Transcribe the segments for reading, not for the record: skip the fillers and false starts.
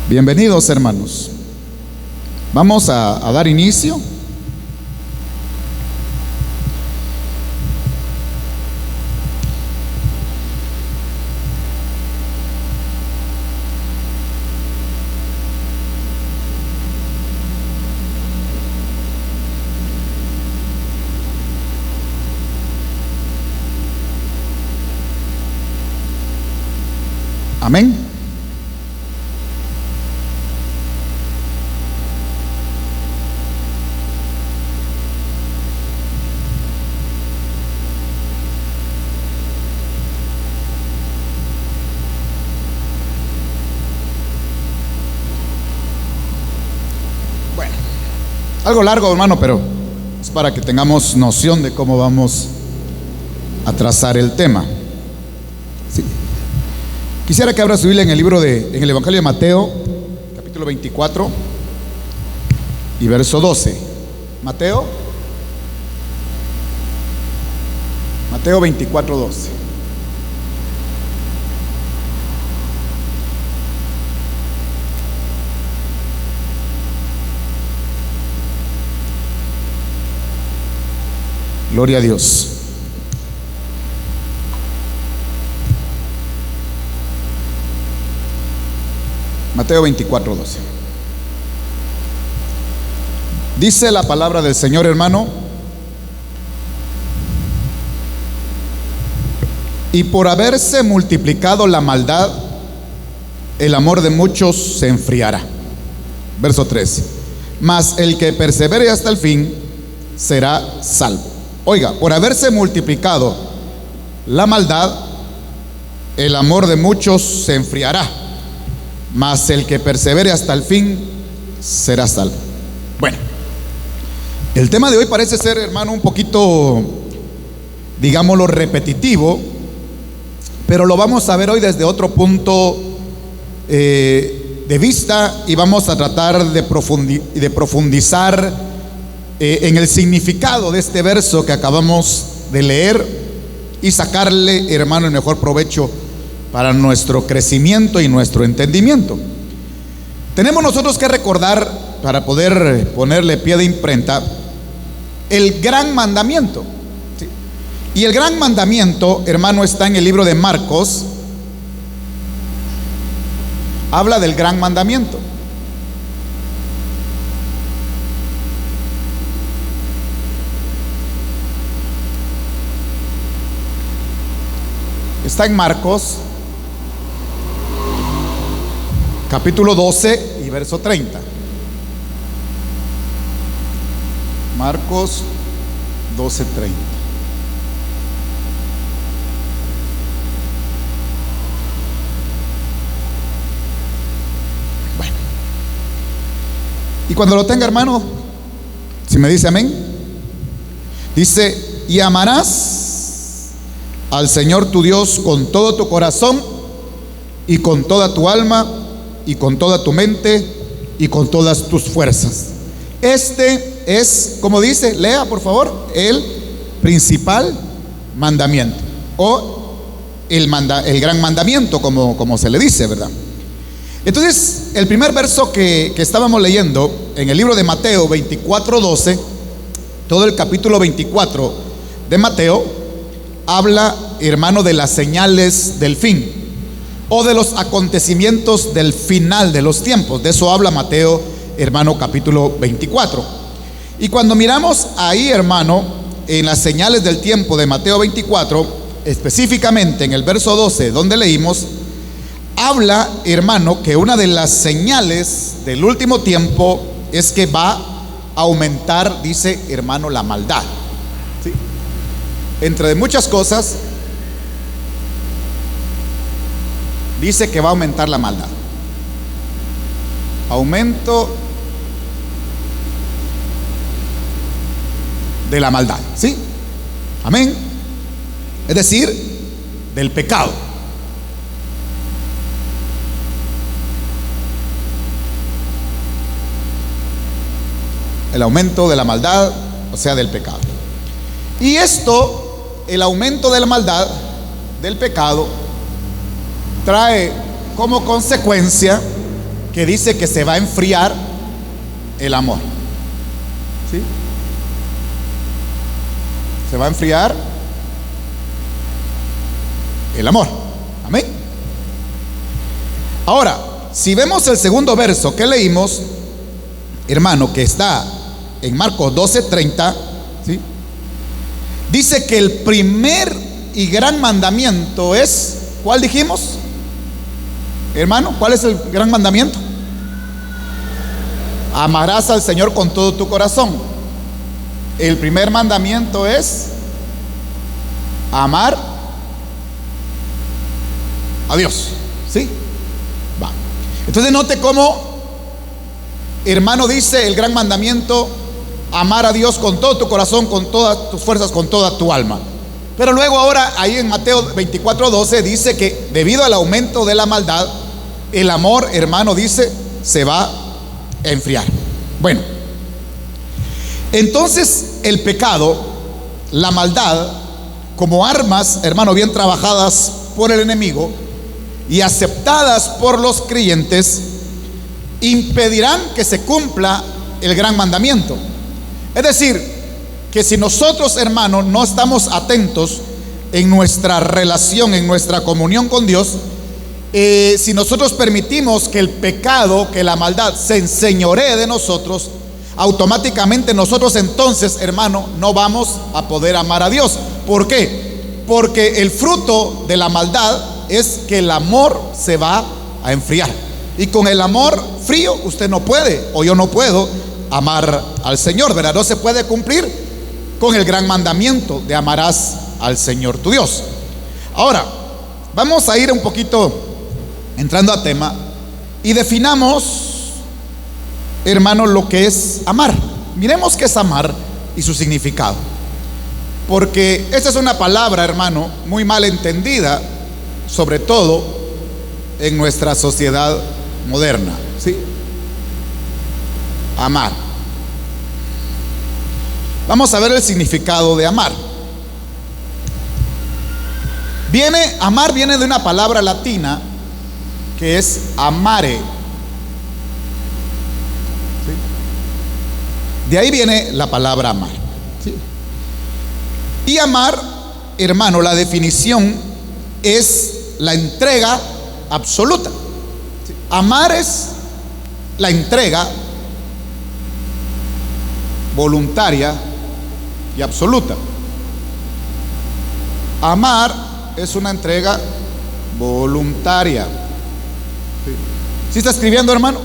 Bienvenidos, hermanos. Vamos a dar inicio. Amén. Bueno, algo largo, hermano, pero es para que tengamos noción de cómo vamos a trazar el tema. Sí. Quisiera que abra su Biblia en el Evangelio de Mateo, capítulo 24 y verso 12. Mateo 24, 12. Gloria a Dios. Mateo 24, 12. Dice la palabra del Señor, hermano: y por haberse multiplicado la maldad, el amor de muchos se enfriará. Verso 13. Mas el que persevere hasta el fin será salvo. Oiga, por haberse multiplicado la maldad, el amor de muchos se enfriará, mas el que persevere hasta el fin será salvo. Bueno, el tema de hoy parece ser, hermano, un poquito, digámoslo, repetitivo, pero lo vamos a ver hoy desde otro punto de vista, y vamos a tratar de profundizar en el significado de este verso que acabamos de leer y sacarle, hermano, el mejor provecho para nuestro crecimiento y nuestro entendimiento. Tenemos nosotros que recordar, para poder ponerle pie de imprenta, el gran mandamiento. ¿Sí? Y el gran mandamiento, hermano, está en el libro de Marcos. Habla del gran mandamiento. Está en Marcos capítulo 12 y verso 30. Marcos 12, 30. Bueno, y cuando lo tenga, hermano, si me dice amén, dice: y amarás al Señor tu Dios con todo tu corazón y con toda tu alma y con toda tu mente y con todas tus fuerzas. Este es, como dice, lea por favor, el principal mandamiento, o el gran mandamiento, como se le dice, ¿verdad? Entonces, el primer verso que estábamos leyendo en el libro de Mateo 24, 12, todo el capítulo 24 de Mateo habla, hermano, de las señales del fin, o de los acontecimientos del final de los tiempos. De eso habla Mateo, hermano, capítulo 24. Y cuando miramos ahí, hermano, en las señales del tiempo de Mateo 24, específicamente en el verso 12, donde leímos, habla, hermano, que una de las señales del último tiempo es que va a aumentar, dice, hermano, la maldad. ¿Sí? Entre muchas cosas, dice que va a aumentar la maldad. Aumento de la maldad, ¿sí? Amén. Es decir, del pecado. El aumento de la maldad, o sea, del pecado. Y esto, el aumento de la maldad, del pecado, trae como consecuencia que dice que se va a enfriar el amor. ¿Sí? Se va a enfriar el amor. Amén. Ahora, si vemos el segundo verso que leímos, hermano, que está en Marcos 12:30, ¿sí? Dice que el primer y gran mandamiento es, ¿cuál dijimos? Hermano, ¿cuál es el gran mandamiento? Amarás al Señor con todo tu corazón. El primer mandamiento es amar a Dios. ¿Sí? Va. Entonces note cómo, hermano, dice el gran mandamiento: amar a Dios con todo tu corazón, con todas tus fuerzas, con toda tu alma. Pero luego ahora ahí en Mateo 24:12 dice que debido al aumento de la maldad, el amor, hermano, dice, se va a enfriar. Bueno, entonces el pecado, la maldad, como armas, hermano, bien trabajadas por el enemigo y aceptadas por los creyentes, impedirán que se cumpla el gran mandamiento. Es decir, que si nosotros, hermanos, no estamos atentos en nuestra relación, en nuestra comunión con Dios, si nosotros permitimos que el pecado, que la maldad se enseñoree de nosotros, automáticamente nosotros entonces, hermano, no vamos a poder amar a Dios. ¿Por qué? Porque el fruto de la maldad es que el amor se va a enfriar. Y con el amor frío usted no puede, o yo no puedo, amar al Señor, ¿verdad? No se puede cumplir con el gran mandamiento de amarás al Señor tu Dios. Ahora, vamos a ir un poquito entrando a tema y definamos, hermano, lo que es amar. Miremos qué es amar y su significado, porque esta es una palabra, hermano, muy mal entendida, sobre todo en nuestra sociedad moderna. ¿Sí? Amar. Vamos a ver el significado de amar. Amar viene de una palabra latina que es amare. ¿Sí? De ahí viene la palabra amar. ¿Sí? Y amar, hermano, la definición es la entrega absoluta. ¿Sí? Amar es la entrega voluntaria y absoluta. Amar es una entrega voluntaria. ¿Sí está escribiendo, hermano?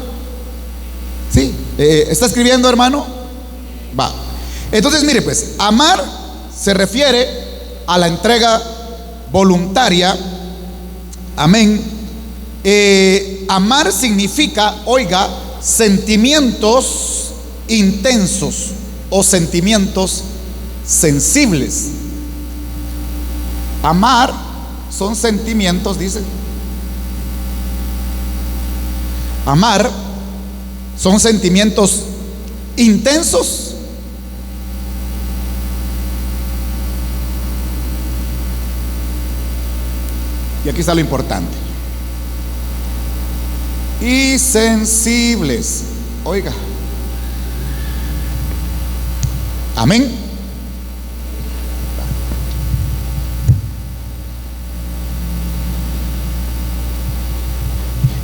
¿Sí? ¿Está escribiendo, hermano? Va. Entonces, mire, pues, amar se refiere a la entrega voluntaria. Amén. Amar significa, oiga, sentimientos intensos o sentimientos sensibles. Amar son sentimientos, dice. Amar son sentimientos intensos y aquí está lo importante, y sensibles. Oiga, amén.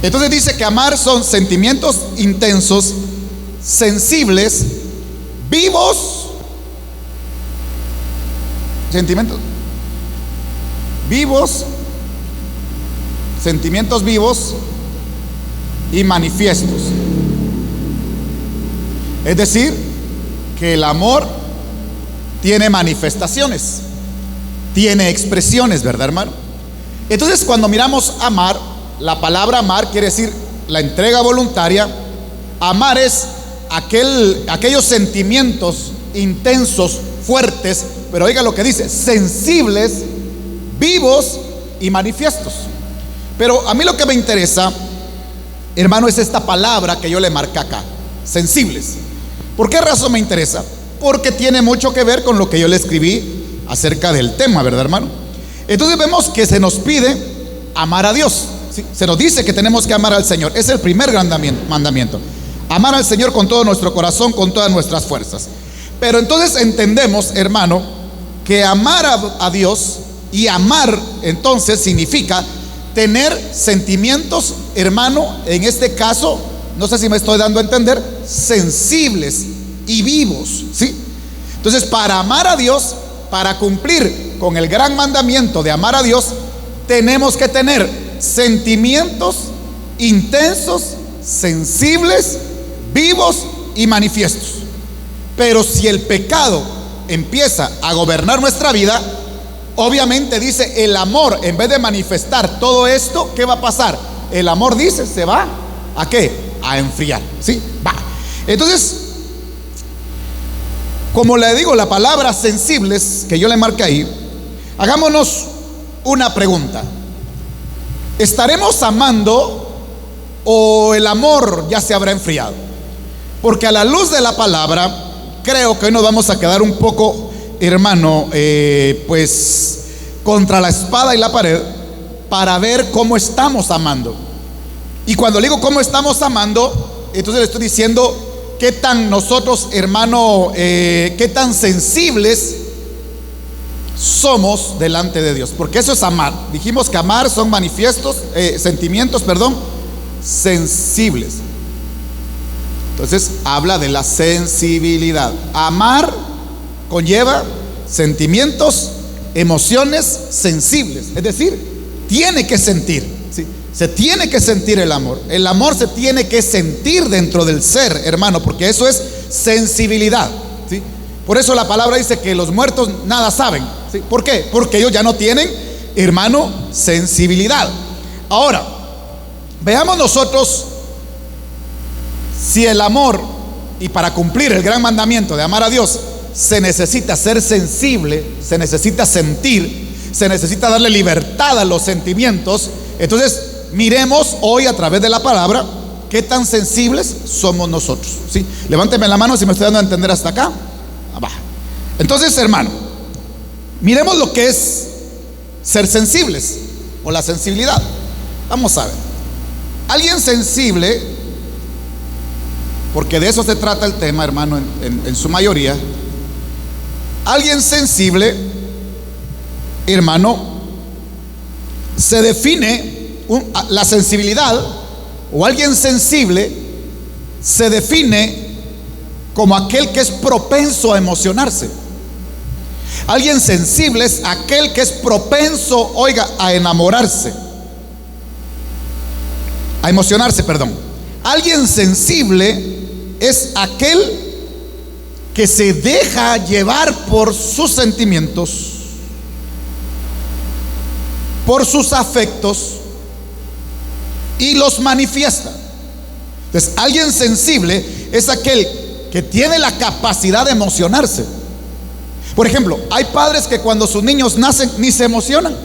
Entonces dice que amar son sentimientos intensos, sensibles, vivos, sentimientos vivos, sentimientos vivos y manifiestos. Es decir, que el amor tiene manifestaciones, tiene expresiones, ¿verdad, hermano? Entonces, cuando miramos amar, la palabra amar quiere decir la entrega voluntaria. Amar es aquellos sentimientos intensos, fuertes, pero oiga lo que dice, sensibles, vivos y manifiestos. Pero a mí lo que me interesa, hermano, es esta palabra que yo le marqué acá, sensibles. ¿Por qué razón me interesa? Porque tiene mucho que ver con lo que yo le escribí acerca del tema, ¿verdad, hermano? Entonces vemos que se nos pide amar a Dios. ¿sí? Se nos dice que tenemos que amar al Señor. Es el primer gran mandamiento. Amar al Señor con todo nuestro corazón, con todas nuestras fuerzas. Pero entonces entendemos, hermano, que amar a Dios y amar entonces significa tener sentimientos, hermano, en este caso, no sé si me estoy dando a entender, sensibles y vivos, ¿sí? Entonces, para amar a Dios, para cumplir con el gran mandamiento de amar a Dios, tenemos que tener sentimientos intensos, sensibles, vivos y manifiestos. Pero si el pecado empieza a gobernar nuestra vida, obviamente dice el amor, en vez de manifestar todo esto, ¿qué va a pasar? El amor, dice, se va ¿a qué? A enfriar, ¿sí? Va. Entonces, como le digo, la palabra sensibles, que yo le marqué ahí, hagámonos una pregunta. ¿Estaremos amando o el amor ya se habrá enfriado? Porque a la luz de la palabra, creo que hoy nos vamos a quedar un poco, hermano, pues contra la espada y la pared para ver cómo estamos amando. Y cuando le digo cómo estamos amando, entonces le estoy diciendo qué tan nosotros, hermano, qué tan sensibles somos delante de Dios. Porque eso es amar. Dijimos que amar son manifiestos, sentimientos, perdón, sensibles. Entonces habla de la sensibilidad. Amar conlleva sentimientos, emociones sensibles. Es decir, tiene que sentir, ¿sí? Se tiene que sentir el amor. El amor se tiene que sentir dentro del ser, hermano, porque eso es sensibilidad, ¿sí? Por eso la palabra dice que los muertos nada saben, ¿sí? ¿Por qué? Porque ellos ya no tienen, hermano, sensibilidad. Ahora, veamos nosotros si el amor, y para cumplir el gran mandamiento de amar a Dios, se necesita ser sensible, se necesita sentir, se necesita darle libertad a los sentimientos. Entonces, miremos hoy a través de la palabra qué tan sensibles somos nosotros, ¿sí? Levánteme la mano si me estoy dando a entender hasta acá. Abajo. Entonces, hermano, miremos lo que es ser sensibles o la sensibilidad. Vamos a ver. Alguien sensible, porque de eso se trata el tema, hermano, en su mayoría. Alguien sensible, hermano, se define, la sensibilidad o alguien sensible se define como aquel que es propenso a emocionarse. Alguien sensible es aquel que es propenso, oiga, a enamorarse, a emocionarse, perdón. Alguien sensible es aquel que se deja llevar por sus sentimientos, por sus afectos y los manifiesta. Entonces, alguien sensible es aquel que tiene la capacidad de emocionarse. Por ejemplo, hay padres que cuando sus niños nacen ni se emocionan.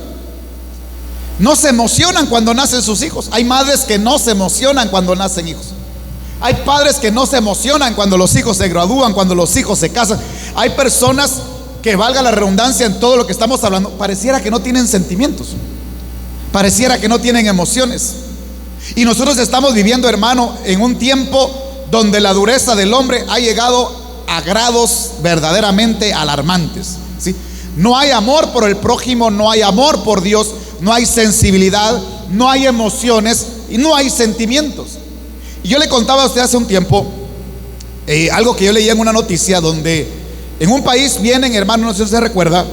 No se emocionan cuando nacen sus hijos. Hay madres que no se emocionan cuando nacen hijos. Hay padres que no se emocionan cuando los hijos se gradúan, cuando los hijos se casan. Hay personas que, valga la redundancia en todo lo que estamos hablando, pareciera que no tienen sentimientos, pareciera que no tienen emociones. Y nosotros estamos viviendo, hermano, en un tiempo donde la dureza del hombre ha llegado a grados verdaderamente alarmantes, ¿sí? No hay amor por el prójimo, no hay amor por Dios, no hay sensibilidad, no hay emociones y no hay sentimientos. Y yo le contaba a usted hace un tiempo algo que yo leía en una noticia, donde en un país vienen, hermano, no sé si se recuerda,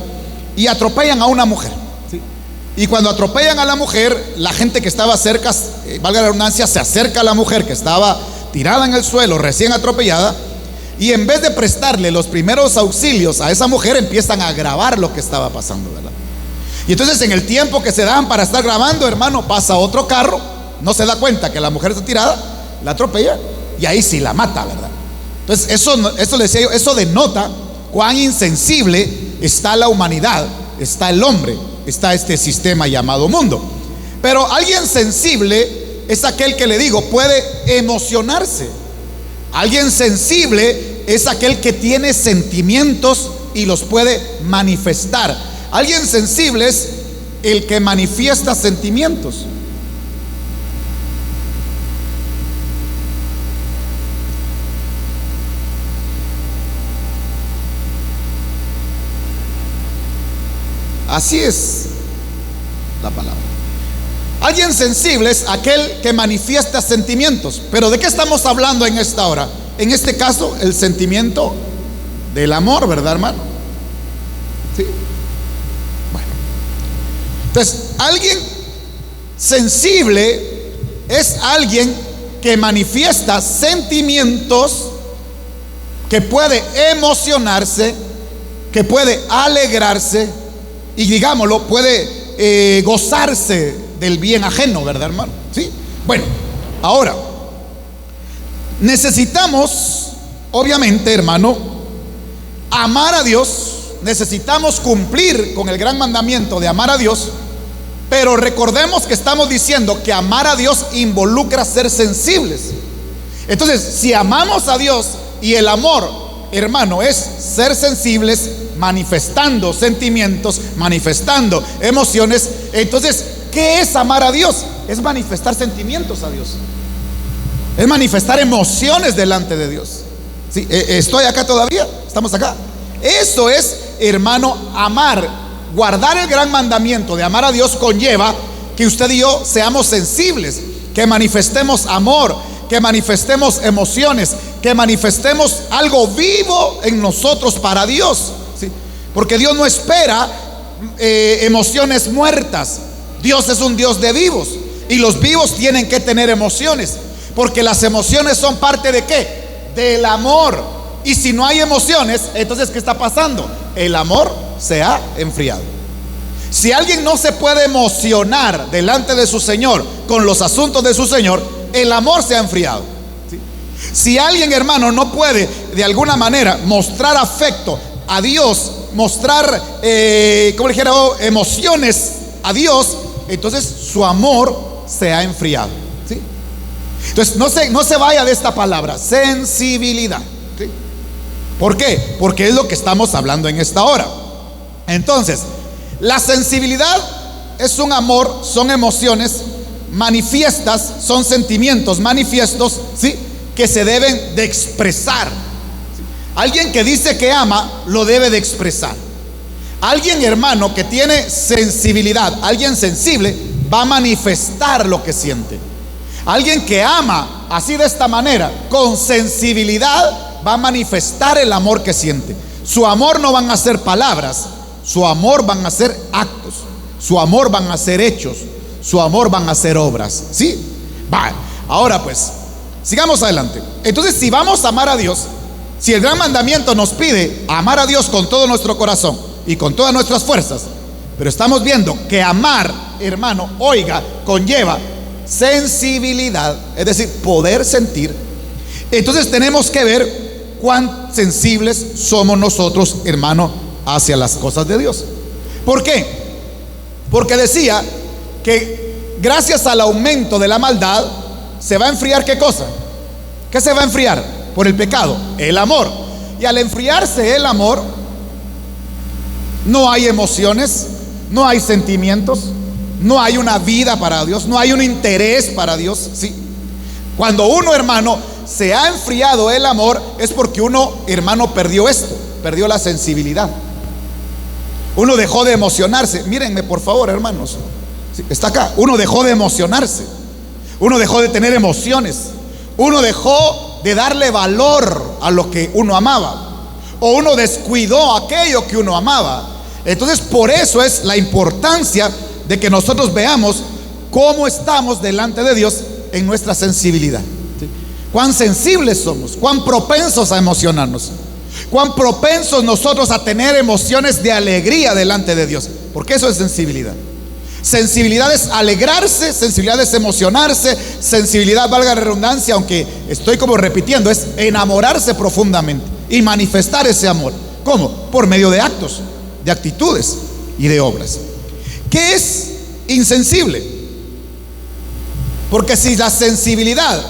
y atropellan a una mujer, ¿sí? Y cuando atropellan a la mujer, la gente que estaba cerca, valga la redundancia, se acerca a la mujer que estaba tirada en el suelo, recién atropellada, y en vez de prestarle los primeros auxilios a esa mujer, empiezan a grabar lo que estaba pasando, ¿verdad? Y entonces, en el tiempo que se dan para estar grabando, hermano, pasa otro carro, no se da cuenta que la mujer está tirada, la atropella y ahí sí la mata, ¿verdad? Entonces, eso le decía yo, eso denota cuán insensible está la humanidad, está el hombre, está este sistema llamado mundo. Pero alguien sensible es aquel que, le digo, puede emocionarse. Alguien sensible es aquel que tiene sentimientos y los puede manifestar. Alguien sensible es el que manifiesta sentimientos. Así es la palabra. Alguien sensible es aquel que manifiesta sentimientos. Pero ¿de qué estamos hablando en esta hora? En este caso, el sentimiento del amor, ¿verdad, hermano? Sí. Bueno. Entonces, alguien sensible es alguien que manifiesta sentimientos, que puede emocionarse, que puede alegrarse y, digámoslo, puede gozarse del bien ajeno, ¿verdad, hermano? Sí. Bueno, ahora necesitamos, obviamente, hermano, amar a Dios. Necesitamos cumplir con el gran mandamiento de amar a Dios. Pero recordemos que estamos diciendo que amar a Dios involucra ser sensibles. Entonces, si amamos a Dios y el amor, hermano, es ser sensibles, manifestando sentimientos, manifestando emociones, entonces, ¿qué es amar a Dios? Es manifestar sentimientos a Dios. Es manifestar emociones delante de Dios. ¿Sí? ¿Estoy acá todavía? ¿Estamos acá? Eso es, hermano, amar. Guardar el gran mandamiento de amar a Dios conlleva que usted y yo seamos sensibles, que manifestemos amor, que manifestemos emociones, que manifestemos algo vivo en nosotros para Dios, ¿sí? Porque Dios no espera emociones muertas. Dios es un Dios de vivos, y los vivos tienen que tener emociones, porque las emociones son parte ¿de qué? Del amor. Y si no hay emociones, entonces ¿qué está pasando? El amor se ha enfriado. Si alguien no se puede emocionar delante de su Señor con los asuntos de su Señor, el amor se ha enfriado. ¿Sí? Si alguien, hermano, no puede de alguna manera mostrar afecto a Dios, mostrar, como le dijera, emociones a Dios, entonces su amor se ha enfriado. ¿Sí? Entonces no se vaya de esta palabra, sensibilidad. ¿Sí? ¿Por qué? Porque es lo que estamos hablando en esta hora. Entonces, la sensibilidad es un amor, son emociones manifiestas, son sentimientos manifiestos, ¿sí? Que se deben de expresar. ¿Sí? Alguien que dice que ama, lo debe de expresar. Alguien, hermano, que tiene sensibilidad, alguien sensible, va a manifestar lo que siente. Alguien que ama así de esta manera, con sensibilidad, va a manifestar el amor que siente. Su amor no van a ser palabras, su amor van a ser actos, su amor van a ser hechos, su amor van a ser obras. ¿Sí? Vale. Ahora pues, sigamos adelante. Entonces, si vamos a amar a Dios, si el gran mandamiento nos pide amar a Dios con todo nuestro corazón y con todas nuestras fuerzas, pero estamos viendo que amar, hermano, oiga, conlleva sensibilidad, es decir, poder sentir. Entonces tenemos que ver cuán sensibles somos nosotros, hermano, hacia las cosas de Dios. ¿Por qué? Porque decía que gracias al aumento de la maldad se va a enfriar, ¿qué cosa? ¿Qué se va a enfriar? Por el pecado, el amor. Y al enfriarse el amor, no hay emociones, no hay sentimientos, no hay una vida para Dios, no hay un interés para Dios. ¿Sí? Cuando uno, hermano, se ha enfriado el amor, es porque uno, hermano, perdió esto, perdió la sensibilidad. Uno dejó de emocionarse. Mírenme, por favor, hermanos. ¿Sí? Está acá. Uno dejó de emocionarse. Uno dejó de tener emociones. Uno dejó de darle valor a lo que uno amaba. O uno descuidó aquello que uno amaba. Entonces, por eso es la importancia de que nosotros veamos cómo estamos delante de Dios en nuestra sensibilidad. ¿Sí? Cuán sensibles somos, cuán propensos a emocionarnos, cuán propensos nosotros a tener emociones de alegría delante de Dios, porque eso es sensibilidad. Sensibilidad es alegrarse, sensibilidad es emocionarse, sensibilidad, valga la redundancia, aunque estoy como repitiendo, es enamorarse profundamente y manifestar ese amor. ¿Cómo? Por medio de actos, de actitudes y de obras. ¿Qué es insensible? Porque si la sensibilidad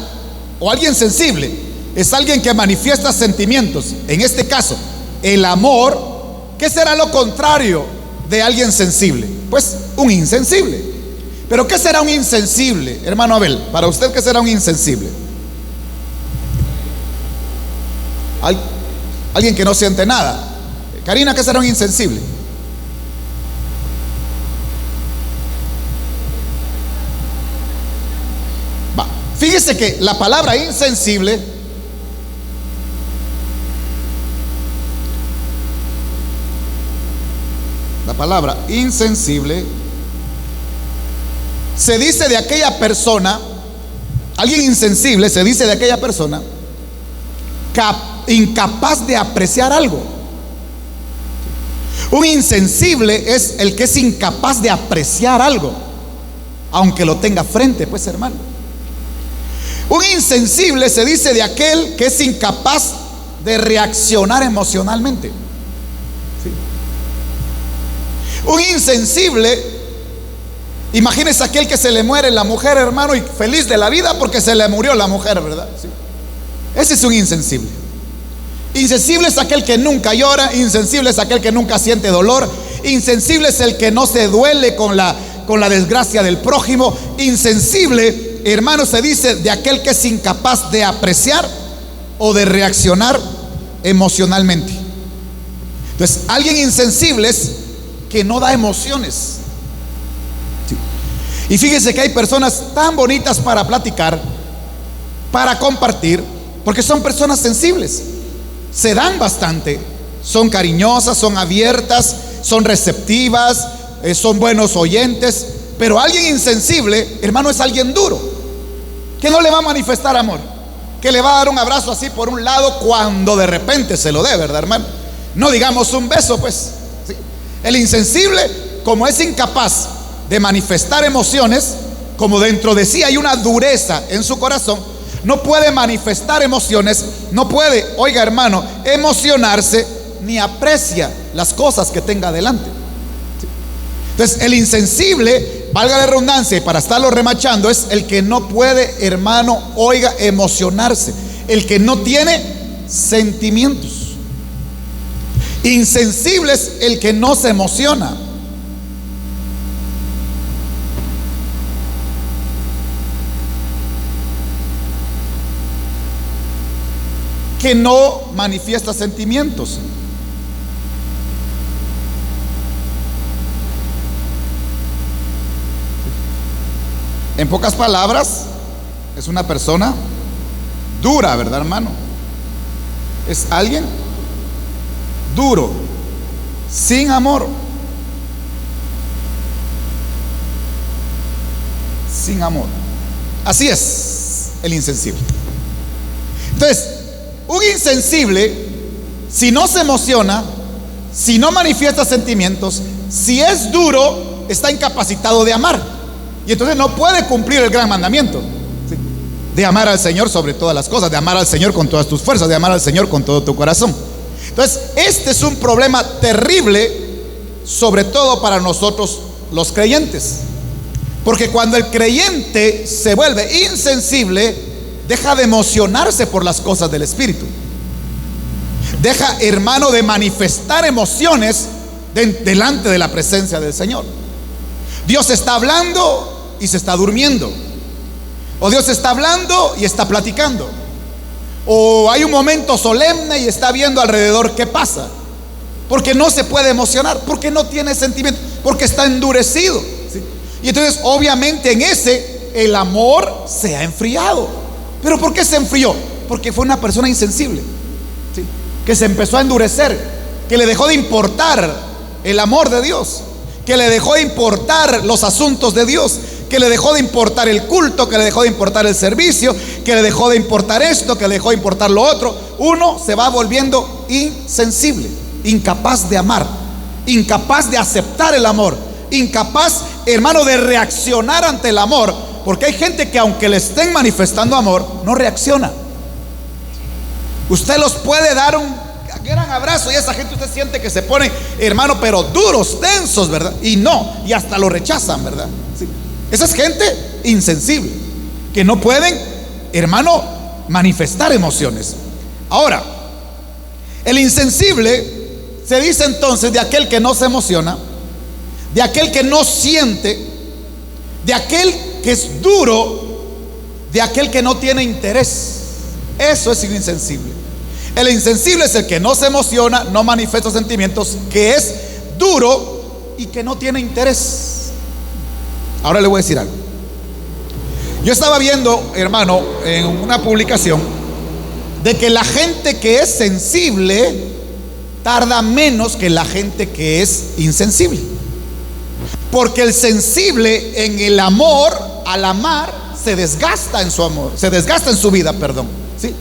o alguien sensible es alguien que manifiesta sentimientos, en este caso el amor, ¿qué será lo contrario de alguien sensible? Pues un insensible. Pero ¿qué será un insensible, hermano Abel? Para usted, ¿qué será un insensible? Alguien que no siente nada. Karina, ¿qué será un insensible? Fíjese que la palabra insensible se dice de aquella persona, alguien insensible se dice de aquella persona incapaz de apreciar algo. Un insensible es el que es incapaz de apreciar algo, aunque lo tenga frente, pues, hermano. Un insensible se dice de aquel que es incapaz de reaccionar emocionalmente. ¿Sí? Un insensible, imagínese aquel que se le muere la mujer, hermano, y feliz de la vida porque se le murió la mujer, ¿verdad? ¿Sí? Ese es un insensible. Insensible es aquel que nunca llora. Insensible es aquel que nunca siente dolor. Insensible es el que no se duele con la desgracia del prójimo. Insensible, hermano, se dice de aquel que es incapaz de apreciar o de reaccionar emocionalmente. Entonces, alguien insensible es que no da emociones. Sí. Y fíjese que hay personas tan bonitas para platicar, para compartir, porque son personas sensibles. Se dan bastante, son cariñosas, son abiertas, son receptivas, son buenos oyentes. Pero alguien insensible, hermano, es alguien duro, que no le va a manifestar amor, que le va a dar un abrazo así por un lado cuando de repente se lo dé, ¿verdad, hermano? No digamos un beso, pues. ¿Sí? El insensible, como es incapaz de manifestar emociones, como dentro de sí hay una dureza en su corazón, no puede manifestar emociones, no puede, oiga, hermano, emocionarse, ni aprecia las cosas que tenga delante. ¿Sí? Entonces, el insensible, valga la redundancia, y para estarlo remachando, es el que no puede, hermano, oiga, emocionarse, el que no tiene sentimientos. Insensible es el que no se emociona. Que no manifiesta sentimientos. En pocas palabras, es una persona dura, ¿verdad, hermano? Es alguien duro, sin amor. Sin amor. Así es el insensible. Entonces, un insensible, si no se emociona, si no manifiesta sentimientos, si es duro, está incapacitado de amar. Y entonces no puede cumplir el gran mandamiento, ¿sí?, de amar al Señor sobre todas las cosas, de amar al Señor con todas tus fuerzas, de amar al Señor con todo tu corazón. Entonces, este es un problema terrible, sobre todo para nosotros los creyentes. Porque cuando el creyente se vuelve insensible, deja de emocionarse por las cosas del Espíritu. Deja, hermano, de manifestar emociones delante de la presencia del Señor. Dios está hablando y se está durmiendo. O Dios está hablando y está platicando. O hay un momento solemne y está viendo alrededor qué pasa. Porque no se puede emocionar, porque no tiene sentimiento, porque está endurecido, ¿sí? Y entonces obviamente en ese el amor se ha enfriado. ¿Pero por qué se enfrió? Porque fue una persona insensible, ¿sí?, que se empezó a endurecer, que le dejó de importar el amor de Dios, que le dejó de importar los asuntos de Dios, que le dejó de importar el culto, que le dejó de importar el servicio, que le dejó de importar esto, que le dejó de importar lo otro. Uno se va volviendo insensible, incapaz de amar, incapaz de aceptar el amor, incapaz, hermano, de reaccionar ante el amor. Porque hay gente que aunque le estén manifestando amor, no reacciona. Usted los puede dar un gran abrazo y esa gente usted siente que se pone, hermano, pero duros, tensos, ¿verdad? Y no, y hasta lo rechazan, ¿verdad? Sí. Esa es gente insensible, que no pueden, hermano, manifestar emociones. Ahora, el insensible se dice entonces de aquel que no se emociona, de aquel que no siente, de aquel que es duro, de aquel que no tiene interés. Eso es insensible. El insensible es el que no se emociona, no manifiesta sentimientos, que es duro y que no tiene interés. Ahora le voy a decir algo. Yo estaba viendo, hermano, en una publicación de que la gente que es sensible tarda menos que la gente que es insensible. Porque el sensible en el amor, al amar, se desgasta en su amor, se desgasta en su vida, perdón, ¿sí?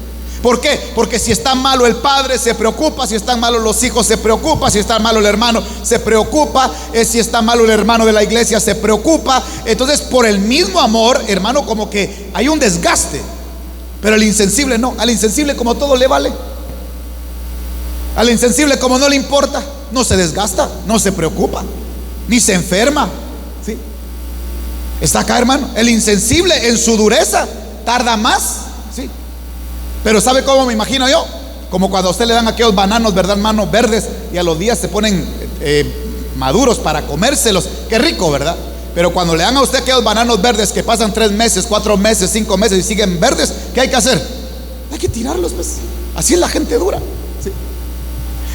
¿Por qué? Porque si está malo el padre, se preocupa. Si están malos los hijos, se preocupa. Si está malo el hermano, se preocupa. Si está malo el hermano de la iglesia, se preocupa. Entonces, por el mismo amor, hermano, como que hay un desgaste. Pero el insensible no. Al insensible, como todo le vale. Al insensible, como no le importa, no se desgasta, no se preocupa, ni se enferma, ¿sí? Está acá, hermano. El insensible en su dureza tarda más, ¿sí? Pero ¿sabe cómo me imagino yo? Como cuando a usted le dan aquellos bananos, ¿verdad, hermano? Verdes, y a los días se ponen maduros para comérselos. Qué rico, ¿verdad? Pero cuando le dan a usted aquellos bananos verdes que pasan 3 meses, 4 meses, 5 meses y siguen verdes, ¿qué hay que hacer? Hay que tirarlos, pues. Así es la gente dura, ¿sí?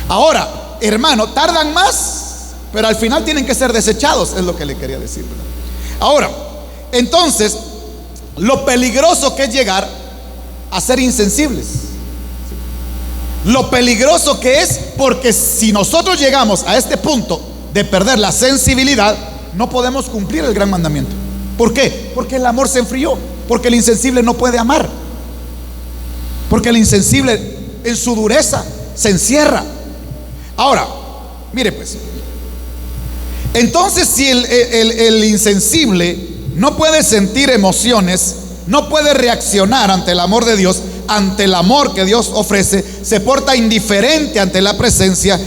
Ahora, hermano, tardan más, pero al final tienen que ser desechados, es lo que le quería decir, ¿verdad? Ahora, entonces, lo peligroso que es llegar a ser insensibles. Lo peligroso que es, porque si nosotros llegamos a este punto de perder la sensibilidad, no podemos cumplir el gran mandamiento. ¿Por qué? Porque el amor se enfrió, porque el insensible no puede amar, porque el insensible en su dureza se encierra. Ahora, mire pues, entonces si el insensible no puede sentir emociones, no puede reaccionar ante el amor de Dios, ante el amor que Dios ofrece, se porta indiferente ante la presencia,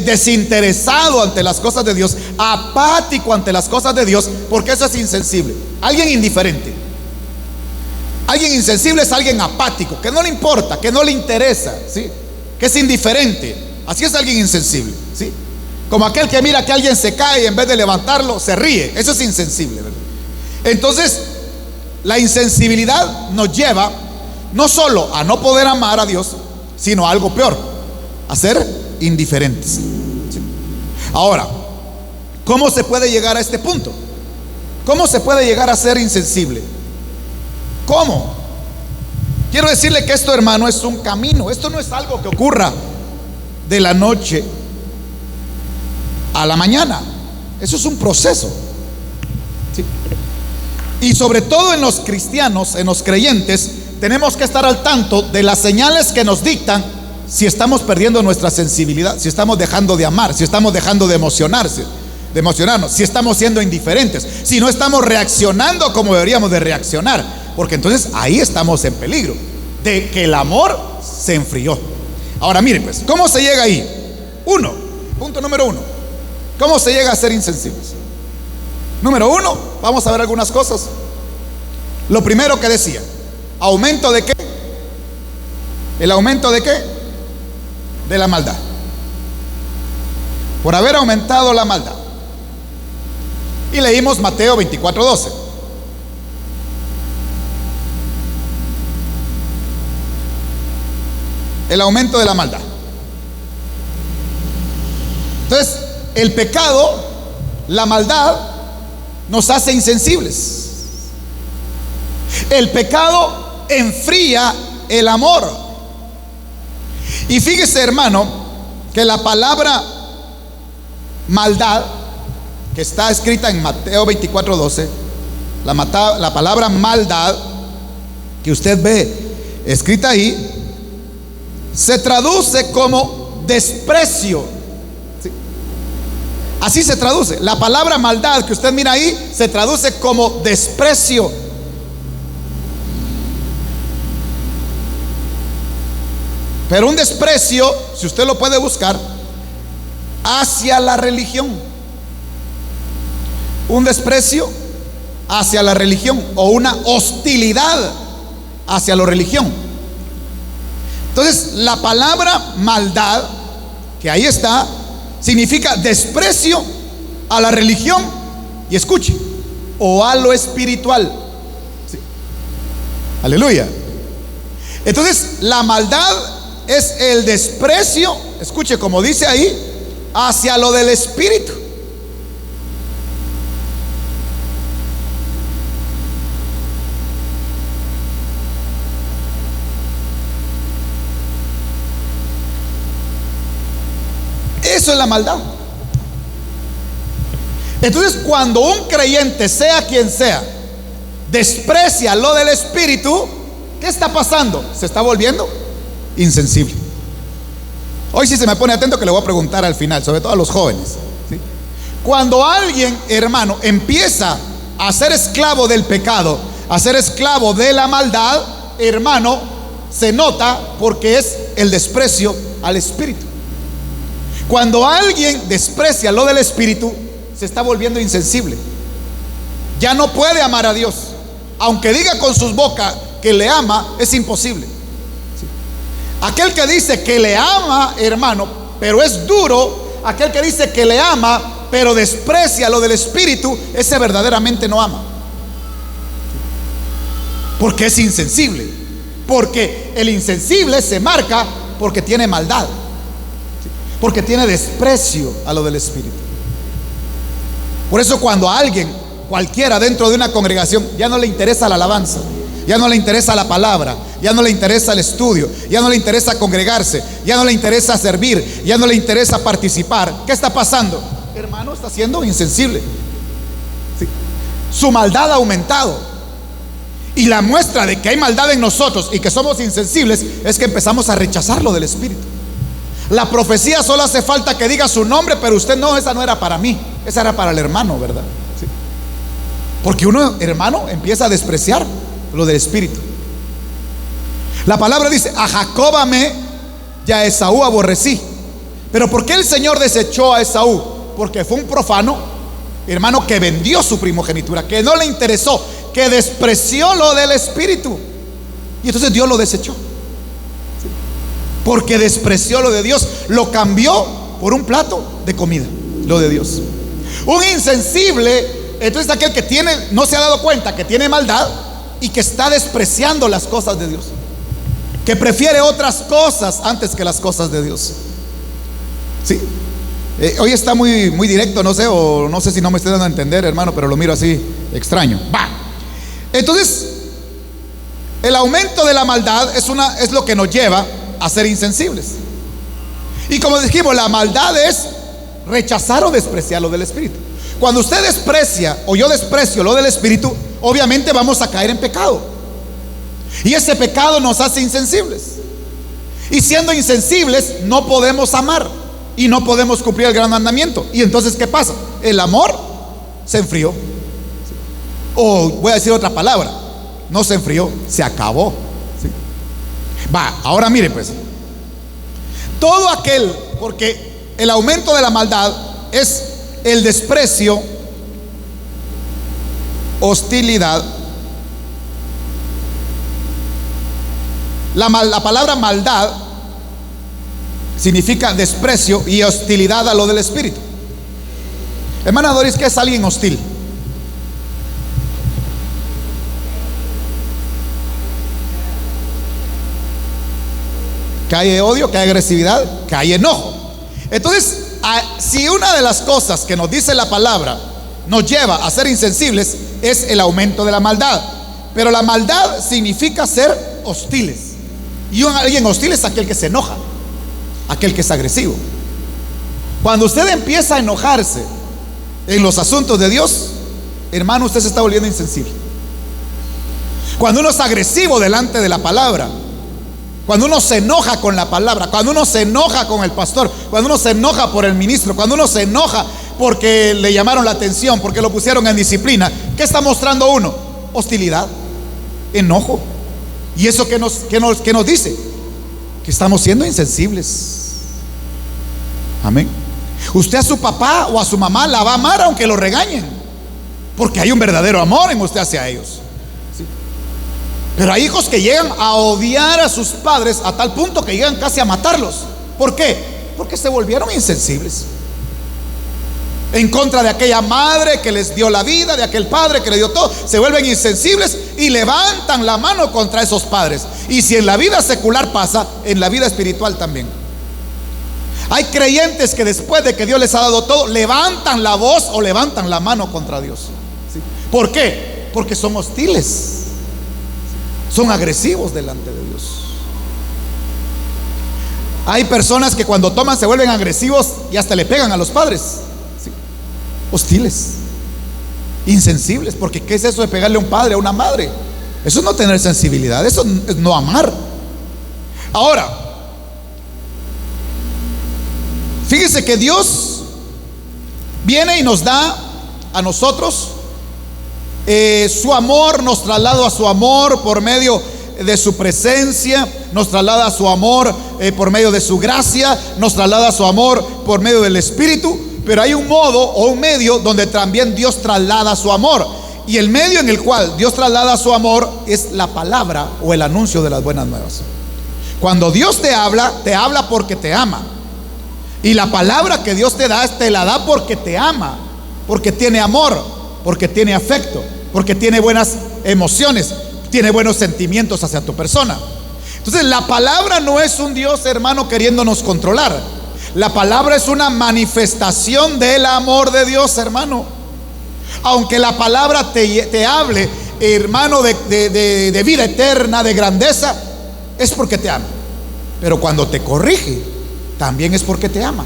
desinteresado ante las cosas de Dios, apático ante las cosas de Dios, porque eso es insensible. Alguien indiferente, alguien insensible es alguien apático, que no le importa, que no le interesa, ¿sí? Que es indiferente. Así es alguien insensible, ¿sí? Como aquel que mira que alguien se cae y en vez de levantarlo se ríe. Eso es insensible, ¿verdad? Entonces, la insensibilidad nos lleva no solo a no poder amar a Dios, sino a algo peor, a ser indiferentes, ¿sí? Ahora, ¿cómo se puede llegar a este punto? ¿Cómo se puede llegar a ser insensible? ¿Cómo? Quiero decirle que esto, hermano, es un camino. Esto no es algo que ocurra de la noche a la mañana. Eso es un proceso, ¿sí? Y sobre todo en los cristianos, en los creyentes, tenemos que estar al tanto de las señales que nos dictan si estamos perdiendo nuestra sensibilidad, si estamos dejando de amar, si estamos dejando de emocionarnos, si estamos siendo indiferentes, si no estamos reaccionando como deberíamos de reaccionar, porque entonces ahí estamos en peligro de que el amor se enfrió. Ahora miren pues, ¿cómo se llega ahí? Punto número 1, ¿cómo se llega a ser insensibles? Número 1, vamos a ver algunas cosas. Lo primero que decía, ¿aumento de qué? ¿El aumento de qué? De la maldad. Por haber aumentado la maldad. Y leímos Mateo 24:12. El aumento de la maldad. Entonces, el pecado, la maldad, nos hace insensibles. El pecado enfría el amor. Y fíjese, hermano, que la palabra maldad, que está escrita en Mateo 24:12, la palabra maldad que usted ve escrita ahí, se traduce como desprecio, ¿sí? Así se traduce. La palabra maldad que usted mira ahí se traduce como desprecio. Pero un desprecio, si usted lo puede buscar, hacia la religión. Un desprecio hacia la religión, o una hostilidad hacia la religión. Entonces, la palabra maldad, que ahí está, significa desprecio a la religión, y escuche, o a lo espiritual, ¿sí? Aleluya. Entonces, la maldad es el desprecio, escuche como dice ahí, hacia lo del espíritu. Eso es la maldad. Entonces, cuando un creyente, sea quien sea, desprecia lo del Espíritu, ¿qué está pasando? Se está volviendo insensible. Hoy sí se me pone atento que le voy a preguntar al final, sobre todo a los jóvenes, ¿sí? Cuando alguien, hermano, empieza a ser esclavo del pecado, a ser esclavo de la maldad, hermano, se nota porque es el desprecio al Espíritu. Cuando alguien desprecia lo del Espíritu, se está volviendo insensible. Ya no puede amar a Dios. Aunque diga con sus bocas que le ama, es imposible. ¿Sí? Aquel que dice que le ama, hermano, pero es duro, aquel que dice que le ama, pero desprecia lo del Espíritu, ese verdaderamente no ama. Porque es insensible. Porque el insensible se marca porque tiene maldad, ¿sí? Porque tiene desprecio a lo del Espíritu. Por eso cuando a alguien, cualquiera dentro de una congregación, ya no le interesa la alabanza, ya no le interesa la palabra, ya no le interesa el estudio, ya no le interesa congregarse, ya no le interesa servir, ya no le interesa participar, ¿qué está pasando? Hermano, está siendo insensible, ¿sí? Su maldad ha aumentado. Y la muestra de que hay maldad en nosotros y que somos insensibles es que empezamos a rechazar lo del Espíritu. La profecía solo hace falta que diga su nombre, pero usted no, esa no era para mí, esa era para el hermano, ¿verdad? ¿Sí? Porque uno, hermano, empieza a despreciar lo del Espíritu. La palabra dice: a Jacob amé y a Esaú aborrecí. Pero ¿por qué el Señor desechó a Esaú? Porque fue un profano, hermano, que vendió su primogenitura, que no le interesó, que despreció lo del Espíritu. Y entonces Dios lo desechó. Porque despreció lo de Dios, lo cambió por un plato de comida, lo de Dios. Un insensible, entonces, aquel que no se ha dado cuenta que tiene maldad y que está despreciando las cosas de Dios, que prefiere otras cosas antes que las cosas de Dios. ¿Sí? Hoy está muy directo, no sé, o no sé si no me estoy dando a entender, hermano, pero lo miro así extraño. Va. Entonces, el aumento de la maldad es lo que nos lleva a ser insensibles. Y como dijimos, la maldad es rechazar o despreciar lo del Espíritu. Cuando usted desprecia o yo desprecio lo del Espíritu, obviamente vamos a caer en pecado. Y ese pecado nos hace insensibles. Y siendo insensibles, no podemos amar y no podemos cumplir el gran mandamiento. Y entonces, ¿qué pasa? El amor se enfrió. O voy a decir otra palabra, no se enfrió, se acabó. ¿Sí? Va, ahora mire pues, todo aquel, porque el aumento de la maldad es el desprecio, hostilidad. La palabra maldad significa desprecio y hostilidad a lo del Espíritu. Hermana Doris, ¿qué es alguien hostil? Que hay odio, que hay agresividad, que hay enojo. Entonces, si una de las cosas que nos dice la palabra nos lleva a ser insensibles, es el aumento de la maldad. Pero la maldad significa ser hostiles. Y alguien hostil es aquel que se enoja, aquel que es agresivo. Cuando usted empieza a enojarse en los asuntos de Dios, hermano, usted se está volviendo insensible. Cuando uno es agresivo delante de la palabra, cuando uno se enoja con la palabra, cuando uno se enoja con el pastor, cuando uno se enoja por el ministro, cuando uno se enoja porque le llamaron la atención, porque lo pusieron en disciplina, ¿qué está mostrando uno? Hostilidad, enojo. ¿Y eso qué nos dice? Que estamos siendo insensibles. Amén. Usted a su papá o a su mamá la va a amar aunque lo regañen, porque hay un verdadero amor en usted hacia ellos. Pero hay hijos que llegan a odiar a sus padres a tal punto que llegan casi a matarlos. ¿Por qué? Porque se volvieron insensibles en contra de aquella madre que les dio la vida, de aquel padre que le dio todo. Se vuelven insensibles y levantan la mano contra esos padres. Y si en la vida secular pasa, en la vida espiritual también. Hay creyentes que después de que Dios les ha dado todo, levantan la voz o levantan la mano contra Dios. ¿Sí? ¿Por qué? Porque son hostiles. Son agresivos delante de Dios. Hay personas que cuando toman se vuelven agresivos y hasta le pegan a los padres. ¿Sí? Hostiles, insensibles, porque ¿qué es eso de pegarle a un padre, a una madre? Eso es no tener sensibilidad, eso es no amar. Ahora, fíjese que Dios viene y nos da a nosotros su amor, nos traslada a su amor por medio de su presencia, nos traslada a su amor por medio de su gracia, nos traslada a su amor por medio del Espíritu. Pero hay un modo o un medio donde también Dios traslada su amor, y el medio en el cual Dios traslada su amor es la palabra o el anuncio de las buenas nuevas. Cuando Dios te habla porque te ama, y la palabra que Dios te la da porque te ama, porque tiene amor, porque tiene afecto, porque tiene buenas emociones, tiene buenos sentimientos hacia tu persona. Entonces la palabra no es un Dios, hermano, queriéndonos controlar. La palabra es una manifestación del amor de Dios, hermano. Aunque la palabra te hable, hermano, de vida eterna, de grandeza, es porque te ama. Pero cuando te corrige, también es porque te ama.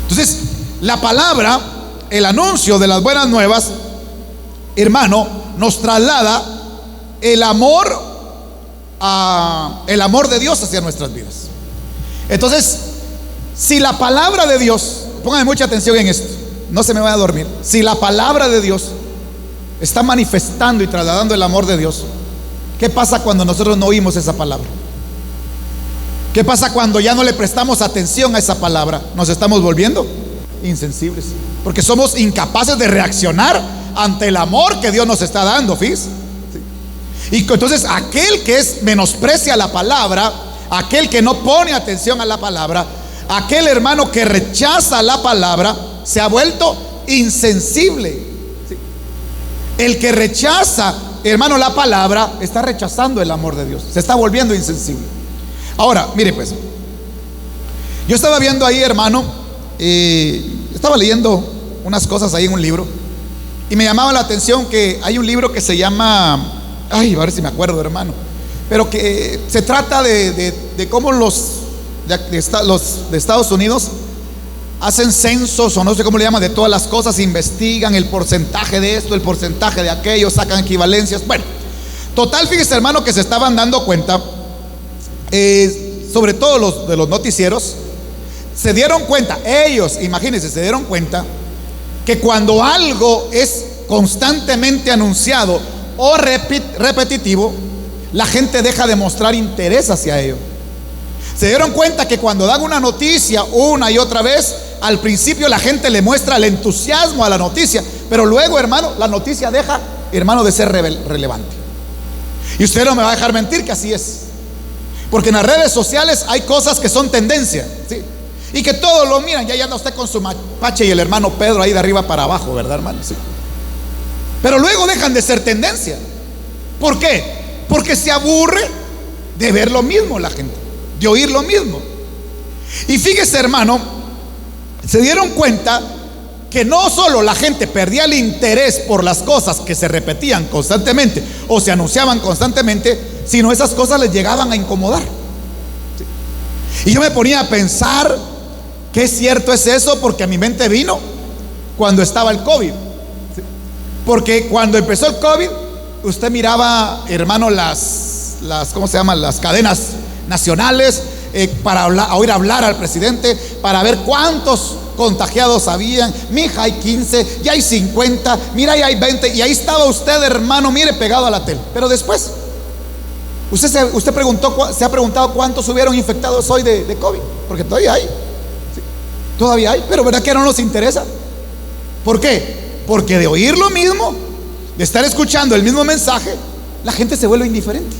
Entonces, la palabra, el anuncio de las buenas nuevas, hermano, nos traslada el amor de Dios hacia nuestras vidas. Entonces, si la palabra de Dios, pónganme mucha atención en esto, no se me vaya a dormir. Si la palabra de Dios está manifestando y trasladando el amor de Dios, ¿qué pasa cuando nosotros no oímos esa palabra? ¿Qué pasa cuando ya no le prestamos atención a esa palabra? Nos estamos volviendo insensibles, porque somos incapaces de reaccionar ante el amor que Dios nos está dando, fíjense. Y entonces aquel que menosprecia la palabra, aquel que no pone atención a la palabra, aquel hermano que rechaza la palabra, se ha vuelto insensible. ¿Sí? El que rechaza, hermano, la palabra, está rechazando el amor de Dios, se está volviendo insensible. Ahora, mire pues, yo estaba viendo ahí, hermano, estaba leyendo unas cosas ahí en un libro, y me llamaba la atención que hay un libro que se llama, a ver si me acuerdo, hermano, pero que se trata de cómo los de Estados Unidos hacen censos, o no sé cómo le llaman, de todas las cosas, investigan el porcentaje de esto, el porcentaje de aquello, sacan equivalencias. Bueno, total, fíjese, hermano, que se estaban dando cuenta, sobre todo los de los noticieros, se dieron cuenta, ellos, imagínense, se dieron cuenta que cuando algo es constantemente anunciado o repetitivo, la gente deja de mostrar interés hacia ello. Se dieron cuenta que cuando dan una noticia una y otra vez, al principio la gente le muestra el entusiasmo a la noticia, pero luego, hermano, la noticia deja, hermano, de ser relevante. Y usted no me va a dejar mentir que así es, porque en las redes sociales hay cosas que son tendencia, ¿sí? Y que todos lo miran. Ya anda usted con su mapache y el hermano Pedro ahí de arriba para abajo, ¿verdad, hermano? Sí. Pero luego dejan de ser tendencia. ¿Por qué? Porque se aburre de ver lo mismo la gente, de oír lo mismo. Y fíjese, hermano, se dieron cuenta que no solo la gente perdía el interés por las cosas que se repetían constantemente o se anunciaban constantemente, sino esas cosas les llegaban a incomodar. ¿Sí? Y yo me ponía a pensar, qué cierto es eso, porque a mi mente vino cuando estaba el COVID. ¿Sí? Porque cuando empezó el COVID, usted miraba, hermano, ¿cómo se llaman? Las cadenas nacionales, para oír hablar al presidente, para ver cuántos contagiados habían. Mija, hay 15, ya hay 50, mira, ya hay 20, y ahí estaba usted, hermano, mire, pegado a la tele. Pero después, usted se ha preguntado cuántos hubieron infectados hoy de COVID, porque todavía hay, ¿sí? Todavía hay, pero ¿verdad que no nos interesa? ¿Por qué? Porque de oír lo mismo, de estar escuchando el mismo mensaje, la gente se vuelve indiferente.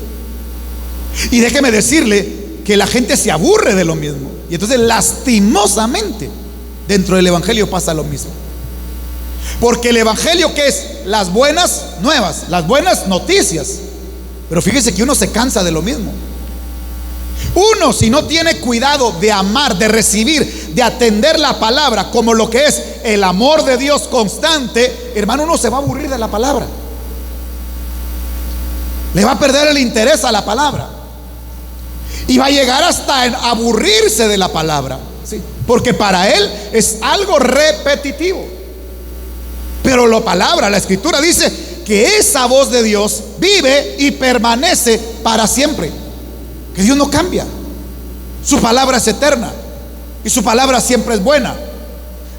Y déjeme decirle que la gente se aburre de lo mismo. Y entonces, lastimosamente, dentro del evangelio pasa lo mismo. Porque el evangelio, ¿qué es? Las buenas nuevas, las buenas noticias. Pero fíjese que uno se cansa de lo mismo. Uno, si no tiene cuidado de amar, de recibir, de atender la palabra como lo que es el amor de Dios constante, hermano, uno se va a aburrir de la palabra. Le va a perder el interés a la palabra. Y va a llegar hasta aburrirse de la palabra, ¿sí? Porque para él es algo repetitivo. Pero la escritura dice que esa voz de Dios vive y permanece para siempre. Que Dios no cambia. Su palabra es eterna y su palabra siempre es buena.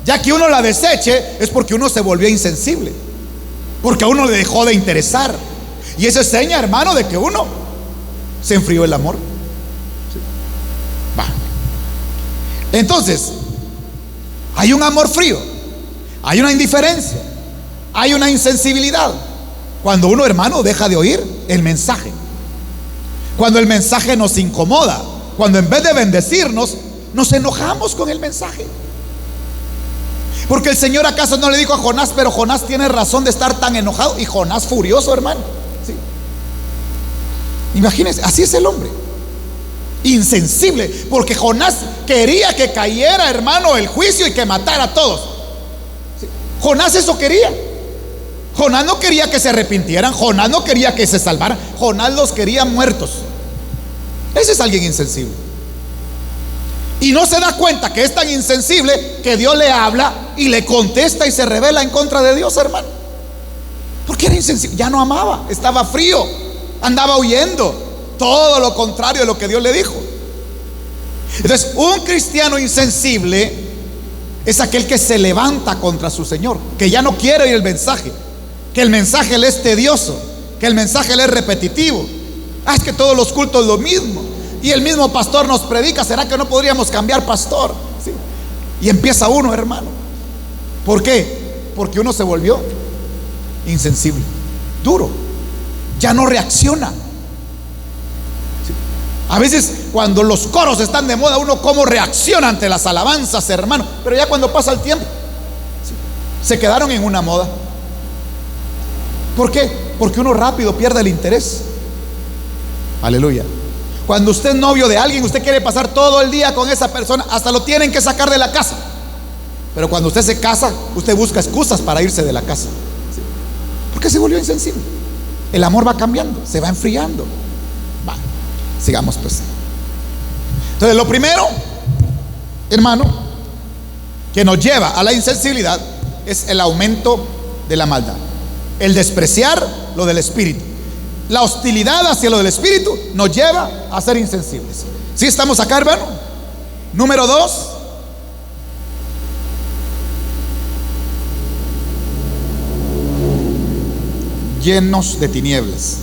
Ya que uno la deseche es porque uno se volvió insensible, porque a uno le dejó de interesar. Y eso es seña, hermano, de que uno se enfrió el amor. ¿Sí? Va. Entonces, hay un amor frío, hay una indiferencia, hay una insensibilidad cuando uno, hermano, deja de oír el mensaje. Cuando el mensaje nos incomoda, cuando en vez de bendecirnos, nos enojamos con el mensaje. Porque el Señor acaso no le dijo a Jonás, pero Jonás tiene razón de estar tan enojado, y Jonás furioso, hermano. ¿Sí? Imagínense, así es el hombre, insensible, porque Jonás quería que cayera, hermano, el juicio y que matara a todos. ¿Sí? Jonás eso quería. Jonás no quería que se arrepintieran, Jonás no quería que se salvaran, Jonás los quería muertos. Ese es alguien insensible. Y no se da cuenta que es tan insensible que Dios le habla y le contesta y se revela en contra de Dios, hermano. Porque era insensible, ya no amaba, estaba frío, andaba huyendo. Todo lo contrario de lo que Dios le dijo. Entonces, un cristiano insensible es aquel que se levanta contra su Señor, que ya no quiere oír el mensaje, que el mensaje le es tedioso, que el mensaje le es repetitivo. Es que todos los cultos lo mismo, y el mismo pastor nos predica. ¿Será que no podríamos cambiar pastor? ¿Sí? Y empieza uno, hermano. ¿Por qué? Porque uno se volvió insensible, duro, ya no reacciona. ¿Sí? A veces cuando los coros están de moda, uno cómo reacciona ante las alabanzas, hermano. Pero ya cuando pasa el tiempo, ¿sí?, se quedaron en una moda. ¿Por qué? Porque uno rápido pierde el interés. Aleluya. Cuando usted es novio de alguien, usted quiere pasar todo el día con esa persona, hasta lo tienen que sacar de la casa. Pero cuando usted se casa, usted busca excusas para irse de la casa. ¿Sí? Porque se volvió insensible. El amor va cambiando, se va enfriando. Va, sigamos pues. Entonces, lo primero, hermano, que nos lleva a la insensibilidad es el aumento de la maldad, el despreciar lo del espíritu. La hostilidad hacia lo del espíritu nos lleva a ser insensibles. ¿Sí estamos acá, hermano? Número 2, llenos de tinieblas.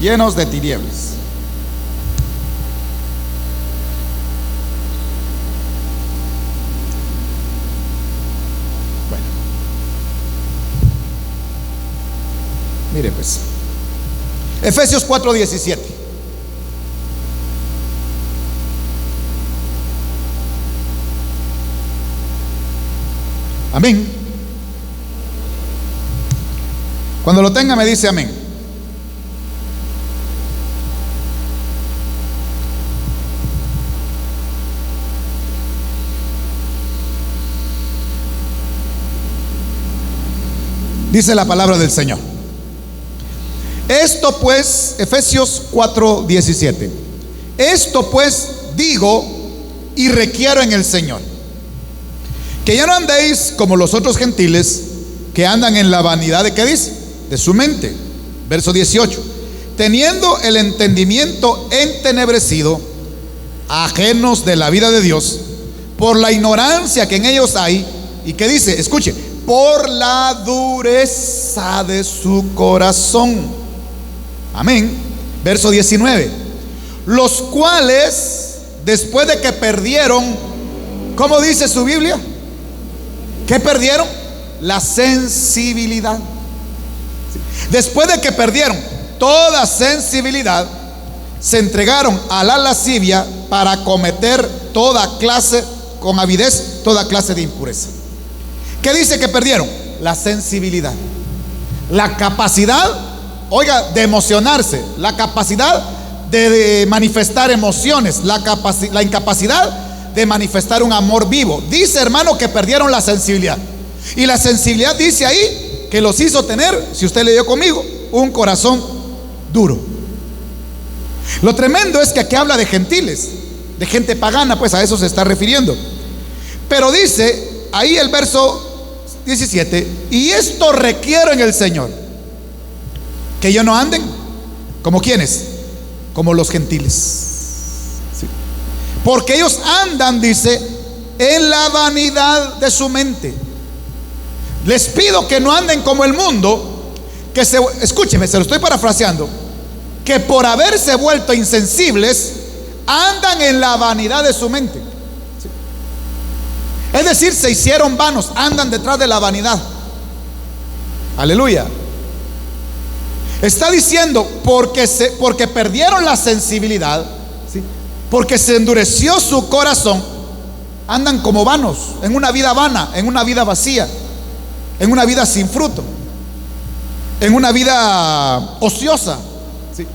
Llenos de tinieblas. Mire pues, Efesios 4:17. Amén. Cuando lo tenga me dice amén. Dice la palabra del Señor. Esto pues, Efesios 4:17. Esto pues digo y requiero en el Señor, que ya no andéis como los otros gentiles, que andan en la vanidad de, ¿qué dice?, de su mente. Verso 18. Teniendo el entendimiento entenebrecido, ajenos de la vida de Dios, por la ignorancia que en ellos hay. ¿Y qué dice? Escuche, por la dureza de su corazón. Amén. Verso 19. Los cuales, después de que perdieron, ¿cómo dice su Biblia? ¿Qué perdieron? La sensibilidad. Después de que perdieron toda sensibilidad, se entregaron a la lascivia para cometer toda clase, con avidez, toda clase de impureza. ¿Qué dice que perdieron? La sensibilidad, la capacidad, oiga, de emocionarse, la capacidad de manifestar emociones, la incapacidad de manifestar un amor vivo. Dice, hermano, que perdieron la sensibilidad. Y la sensibilidad dice ahí que los hizo tener, si usted leyó conmigo, un corazón duro. Lo tremendo es que aquí habla de gentiles, de gente pagana, pues a eso se está refiriendo. Pero dice ahí el verso 17: y esto requiero en el Señor, que ellos no anden como quienes, como los gentiles, ¿sí? Porque ellos andan, dice, en la vanidad de su mente. Les pido que no anden como el mundo, que escúcheme, se lo estoy parafraseando, que por haberse vuelto insensibles andan en la vanidad de su mente, ¿sí? Es decir, se hicieron vanos, andan detrás de la vanidad. Aleluya. Está diciendo porque perdieron la sensibilidad, ¿sí? Porque se endureció su corazón, andan como vanos, en una vida vana, en una vida vacía, en una vida sin fruto, en una vida ociosa, ¿sí?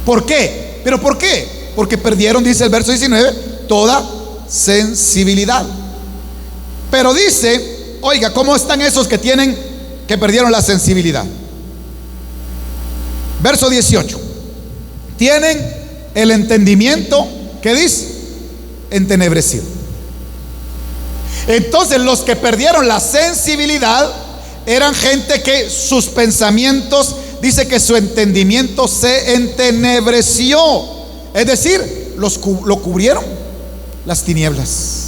¿Por qué? ¿Pero por qué? Porque perdieron, dice el verso 19, toda sensibilidad. Pero dice, oiga, ¿cómo están esos que perdieron la sensibilidad? Verso 18: tienen el entendimiento, ¿qué dice? Entenebrecido. Entonces los que perdieron la sensibilidad eran gente que sus pensamientos, dice que su entendimiento se entenebreció. Es decir, lo cubrieron las tinieblas.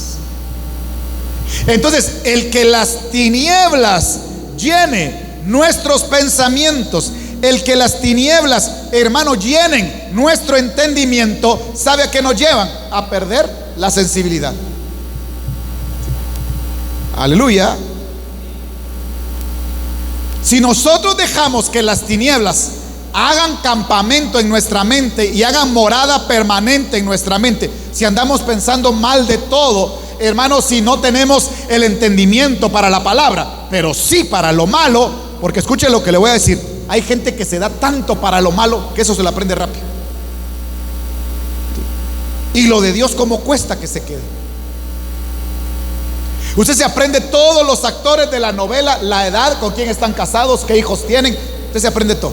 Entonces, el que las tinieblas llene nuestros pensamientos, el que las tinieblas, hermano, llenen nuestro entendimiento, ¿sabe a qué nos llevan? A perder la sensibilidad. Aleluya. Si nosotros dejamos que las tinieblas hagan campamento en nuestra mente y hagan morada permanente en nuestra mente, si andamos pensando mal de todo, hermanos, si no tenemos el entendimiento para la palabra, pero sí para lo malo, porque escuche lo que le voy a decir, hay gente que se da tanto para lo malo que eso se lo aprende rápido. Y lo de Dios, ¿cómo cuesta que se quede? Usted se aprende todos los actores de la novela, la edad, con quién están casados, qué hijos tienen, usted se aprende todo.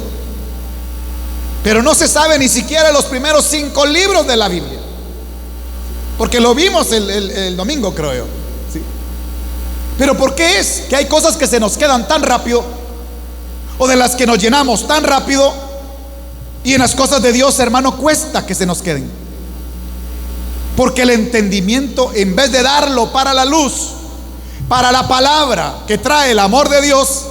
Pero no se sabe ni siquiera los primeros 5 libros de la Biblia, porque lo vimos el domingo, creo yo, ¿sí? Pero ¿por qué es que hay cosas que se nos quedan tan rápido, o de las que nos llenamos tan rápido, y en las cosas de Dios, hermano, cuesta que se nos queden? Porque el entendimiento, en vez de darlo para la luz, para la palabra que trae el amor de Dios,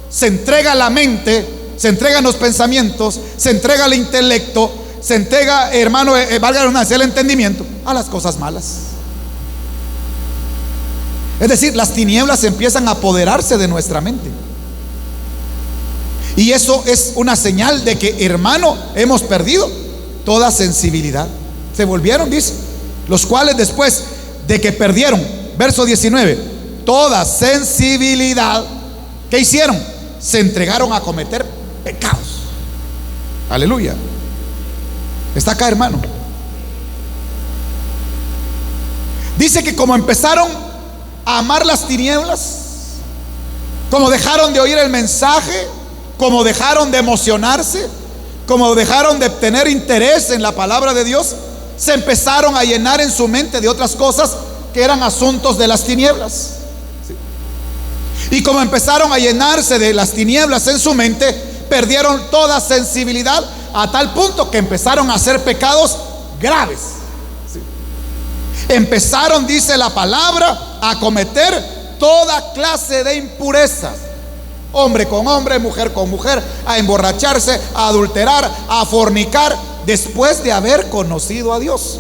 se entrega a la mente, se entregan los pensamientos, se entrega el intelecto, se entrega, hermano, valga la redundancia, el entendimiento a las cosas malas. Es decir, las tinieblas empiezan a apoderarse de nuestra mente. Y eso es una señal de que, hermano, hemos perdido toda sensibilidad. Se volvieron, dice, los cuales después de que perdieron, verso 19, toda sensibilidad, ¿qué hicieron? Se entregaron a cometer pecados. Aleluya. Está acá, hermano. Dice que como empezaron a amar las tinieblas, como dejaron de oír el mensaje, como dejaron de emocionarse, como dejaron de tener interés en la palabra de Dios, se empezaron a llenar en su mente de otras cosas que eran asuntos de las tinieblas. Y como empezaron a llenarse de las tinieblas en su mente, perdieron toda sensibilidad, a tal punto que empezaron a hacer pecados graves. Empezaron, dice la palabra, a cometer toda clase de impurezas. Hombre con hombre, mujer con mujer, a emborracharse, a adulterar, a fornicar, después de haber conocido a Dios.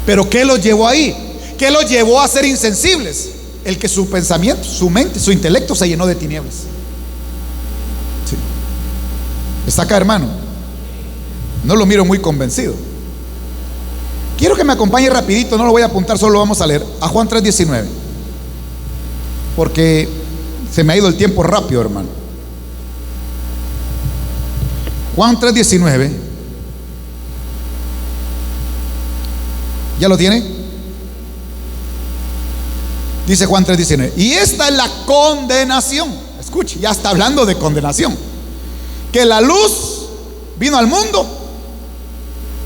Pero ¿qué los llevó ahí? ¿Qué los llevó a ser insensibles? El que su pensamiento, su mente, su intelecto se llenó de tinieblas. Sí. Está acá, hermano. No lo miro muy convencido. Quiero que me acompañe rapidito, no lo voy a apuntar, solo lo vamos a leer, a Juan 3:19, porque se me ha ido el tiempo rápido, hermano. Juan 3:19. ¿Ya lo tiene? Dice Juan 3:19. Y esta es la condenación. Escuche, ya está hablando de condenación. que la luz vino al mundo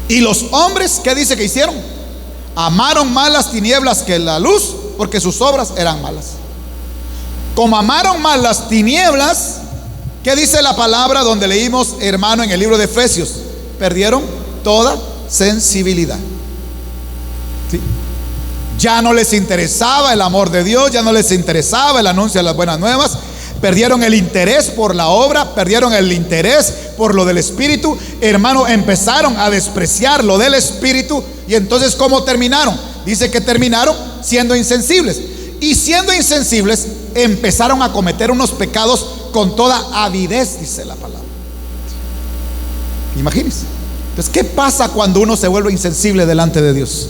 y los hombres, ¿qué dice que hicieron? Amaron más las tinieblas que la luz, porque sus obras eran malas. Como amaron más las tinieblas, ¿qué dice la palabra donde leímos, hermano, en el libro de Efesios? Perdieron toda sensibilidad. ¿Sí? Ya no les interesaba el amor de Dios, ya no les interesaba el anuncio de las buenas nuevas. Perdieron el interés por la obra, perdieron el interés por lo del Espíritu. Hermano, empezaron a despreciar lo del Espíritu. Y entonces, ¿cómo terminaron? Dice que terminaron siendo insensibles. Y siendo insensibles, empezaron a cometer unos pecados con toda avidez, dice la palabra. Imagínense. Entonces, ¿qué pasa cuando uno se vuelve insensible delante de Dios?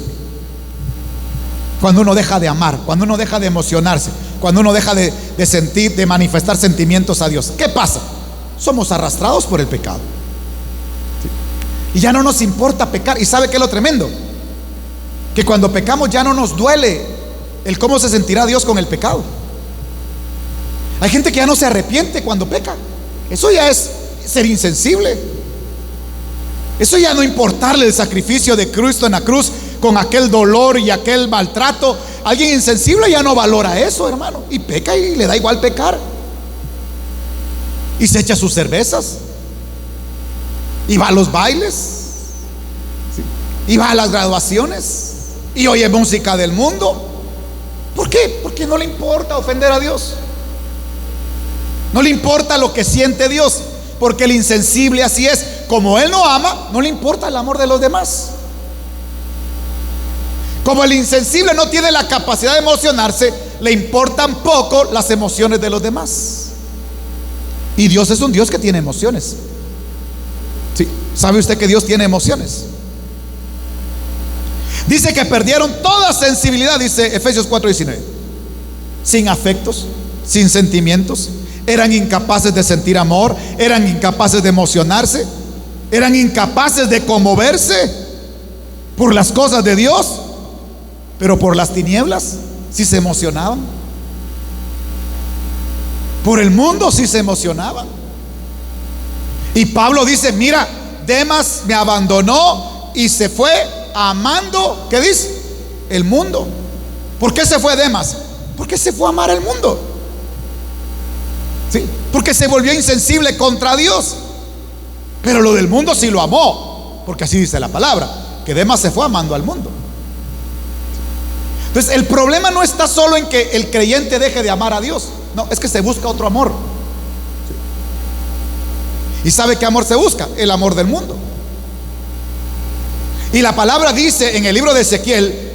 Cuando uno deja de amar, cuando uno deja de emocionarse, cuando uno deja de sentir, de manifestar sentimientos a Dios. ¿Qué pasa? Somos arrastrados por el pecado. ¿Sí? Y ya no nos importa pecar. ¿Y sabe qué es lo tremendo? Que cuando pecamos ya no nos duele el cómo se sentirá Dios con el pecado. Hay gente que ya no se arrepiente cuando peca. Eso ya es ser insensible. Eso ya no importarle el sacrificio de Cristo en la cruz con aquel dolor y aquel maltrato. Alguien insensible ya no valora eso, hermano, y peca y le da igual pecar. Y se echa sus cervezas y va a los bailes, ¿sí? Y va a las graduaciones y oye música del mundo. ¿Por qué? Porque no le importa ofender a Dios. No le importa lo que siente Dios, porque el insensible así es. Como él no ama, no le importa el amor de los demás. Como el insensible no tiene la capacidad de emocionarse, le importan poco las emociones de los demás. Y Dios es un Dios que tiene emociones. ¿Sí? ¿Sabe usted que Dios tiene emociones? Dice que perdieron toda sensibilidad, dice Efesios 4:19. Sin afectos, sin sentimientos. Eran incapaces de sentir amor, eran incapaces de emocionarse, eran incapaces de conmoverse por las cosas de Dios, pero por las tinieblas sí se emocionaban. Por el mundo sí se emocionaban. Y Pablo dice: mira, Demas me abandonó y se fue amando, ¿qué dice? El mundo. ¿Por qué se fue Demas? Porque se fue a amar el mundo. ¿Sí? Porque se volvió insensible contra Dios. Pero lo del mundo sí lo amó, porque así dice la palabra, que Demas se fue amando al mundo. Entonces el problema no está solo en que el creyente deje de amar a Dios. No, es que se busca otro amor. ¿Y sabe qué amor se busca? El amor del mundo. Y la palabra dice en el libro de Ezequiel,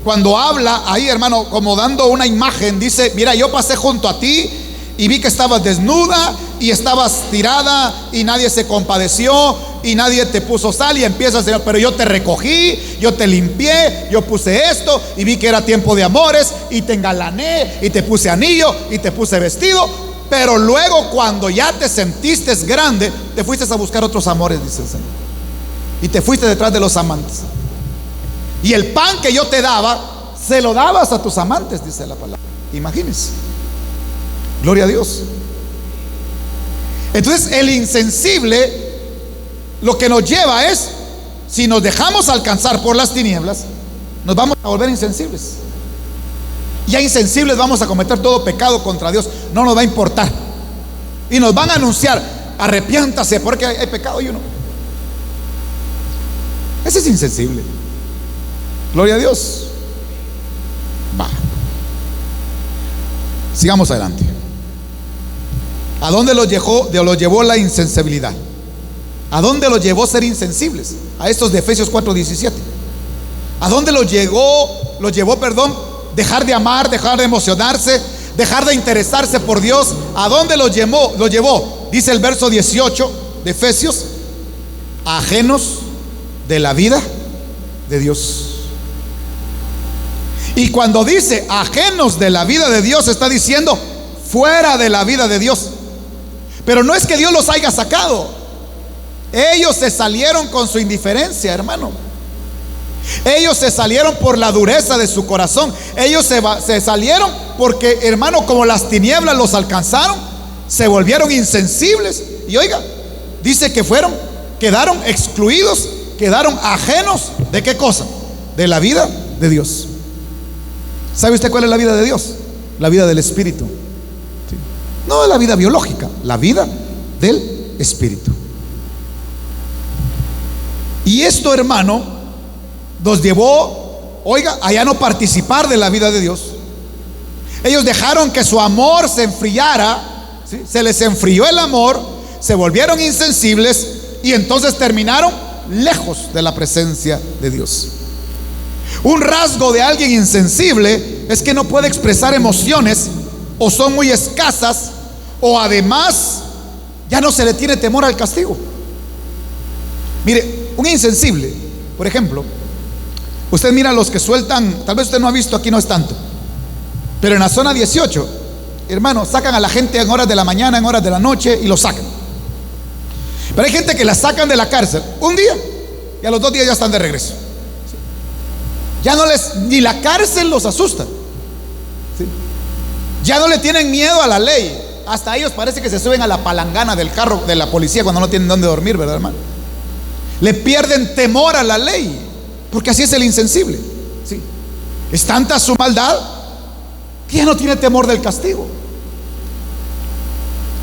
cuando habla ahí, hermano, como dando una imagen, dice: mira, yo pasé junto a ti y vi que estabas desnuda y estabas tirada y nadie se compadeció y nadie te puso sal, y empieza el Señor: pero yo te recogí, yo te limpié, yo puse esto y vi que era tiempo de amores y te engalané y te puse anillo y te puse vestido. Pero luego, cuando ya te sentiste grande, te fuiste a buscar otros amores, dice el Señor, y te fuiste detrás de los amantes. Y el pan que yo te daba, se lo dabas a tus amantes, dice la palabra. Imagínense. Gloria a Dios. Entonces el insensible lo que nos lleva es, si nos dejamos alcanzar por las tinieblas, nos vamos a volver insensibles. Ya insensibles vamos a cometer todo pecado contra Dios. No nos va a importar. Y nos van a anunciar: arrepiéntase porque hay pecado y uno. Ese es insensible. Gloria a Dios. Va. Sigamos adelante. ¿A dónde los llevó la insensibilidad? ¿A dónde los llevó ser insensibles? A estos de Efesios 4:17. ¿A dónde los llevó, dejar de amar, dejar de emocionarse, dejar de interesarse por Dios? ¿A dónde los llevó? Dice el verso 18 de Efesios: ajenos de la vida de Dios. Y cuando dice ajenos de la vida de Dios, está diciendo fuera de la vida de Dios. Pero no es que Dios los haya sacado. Ellos se salieron con su indiferencia, hermano. Ellos se salieron por la dureza de su corazón. Ellos se salieron porque, hermano, como las tinieblas los alcanzaron, se volvieron insensibles. Y oiga, dice que quedaron excluidos, quedaron ajenos ¿de qué cosa? De la vida de Dios. ¿Sabe usted cuál es la vida de Dios? La vida del Espíritu. ¿Sí? No la vida biológica, la vida del Espíritu. Y esto, hermano, nos llevó, oiga, a ya no participar de la vida de Dios. Ellos dejaron que su amor se enfriara, ¿sí? Se les enfrió el amor, se volvieron insensibles y entonces terminaron lejos de la presencia de Dios. Un rasgo de alguien insensible es que no puede expresar emociones, o son muy escasas, o además ya no se le tiene temor al castigo. Mire, un insensible, por ejemplo, usted mira a los que sueltan, tal vez usted no ha visto, aquí no es tanto, pero en la zona 18, hermano, sacan a la gente en horas de la mañana, en horas de la noche, y lo sacan. Pero hay gente que la sacan de la cárcel un día y a los 2 días ya están de regreso. Ya no ni la cárcel los asusta. ¿Sí? Ya no le tienen miedo a la ley. Hasta ellos parece que se suben a la palangana del carro de la policía cuando no tienen dónde dormir, ¿verdad, hermano? Le pierden temor a la ley, porque así es el insensible. ¿Sí? Es tanta su maldad que ya no tiene temor del castigo.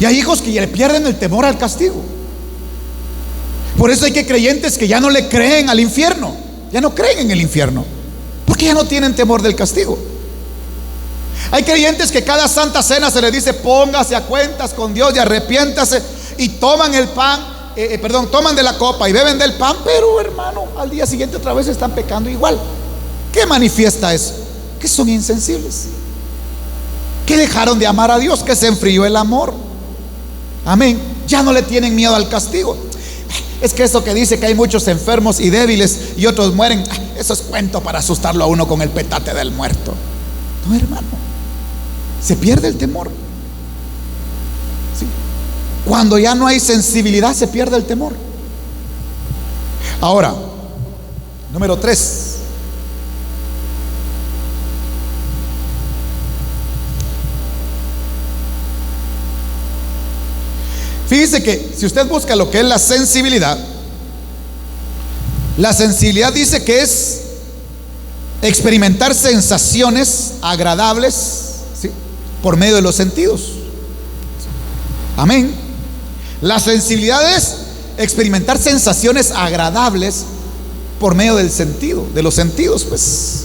Y hay hijos que ya le pierden el temor al castigo. Por eso hay que creyentes que ya no le creen al infierno, ya no creen en el infierno, porque ya no tienen temor del castigo. Hay creyentes que cada Santa Cena se les dice: póngase a cuentas con Dios y arrepiéntase, y toman el pan, toman de la copa y beben del pan, pero hermano, al día siguiente otra vez están pecando igual. ¿Qué manifiesta eso? Que son insensibles, que dejaron de amar a Dios, que se enfrió el amor. Amén. Ya no le tienen miedo al castigo. Es que eso que dice que hay muchos enfermos y débiles y otros mueren, eso es cuento para asustarlo a uno con el petate del muerto. No, hermano, se pierde el temor. ¿Sí? Cuando ya no hay sensibilidad, se pierde el temor. Ahora, número 3. Fíjese que si usted busca lo que es la sensibilidad dice que es experimentar sensaciones agradables, ¿sí?, por medio de los sentidos. Amén. La sensibilidad es experimentar sensaciones agradables por medio del sentido, de los sentidos, pues,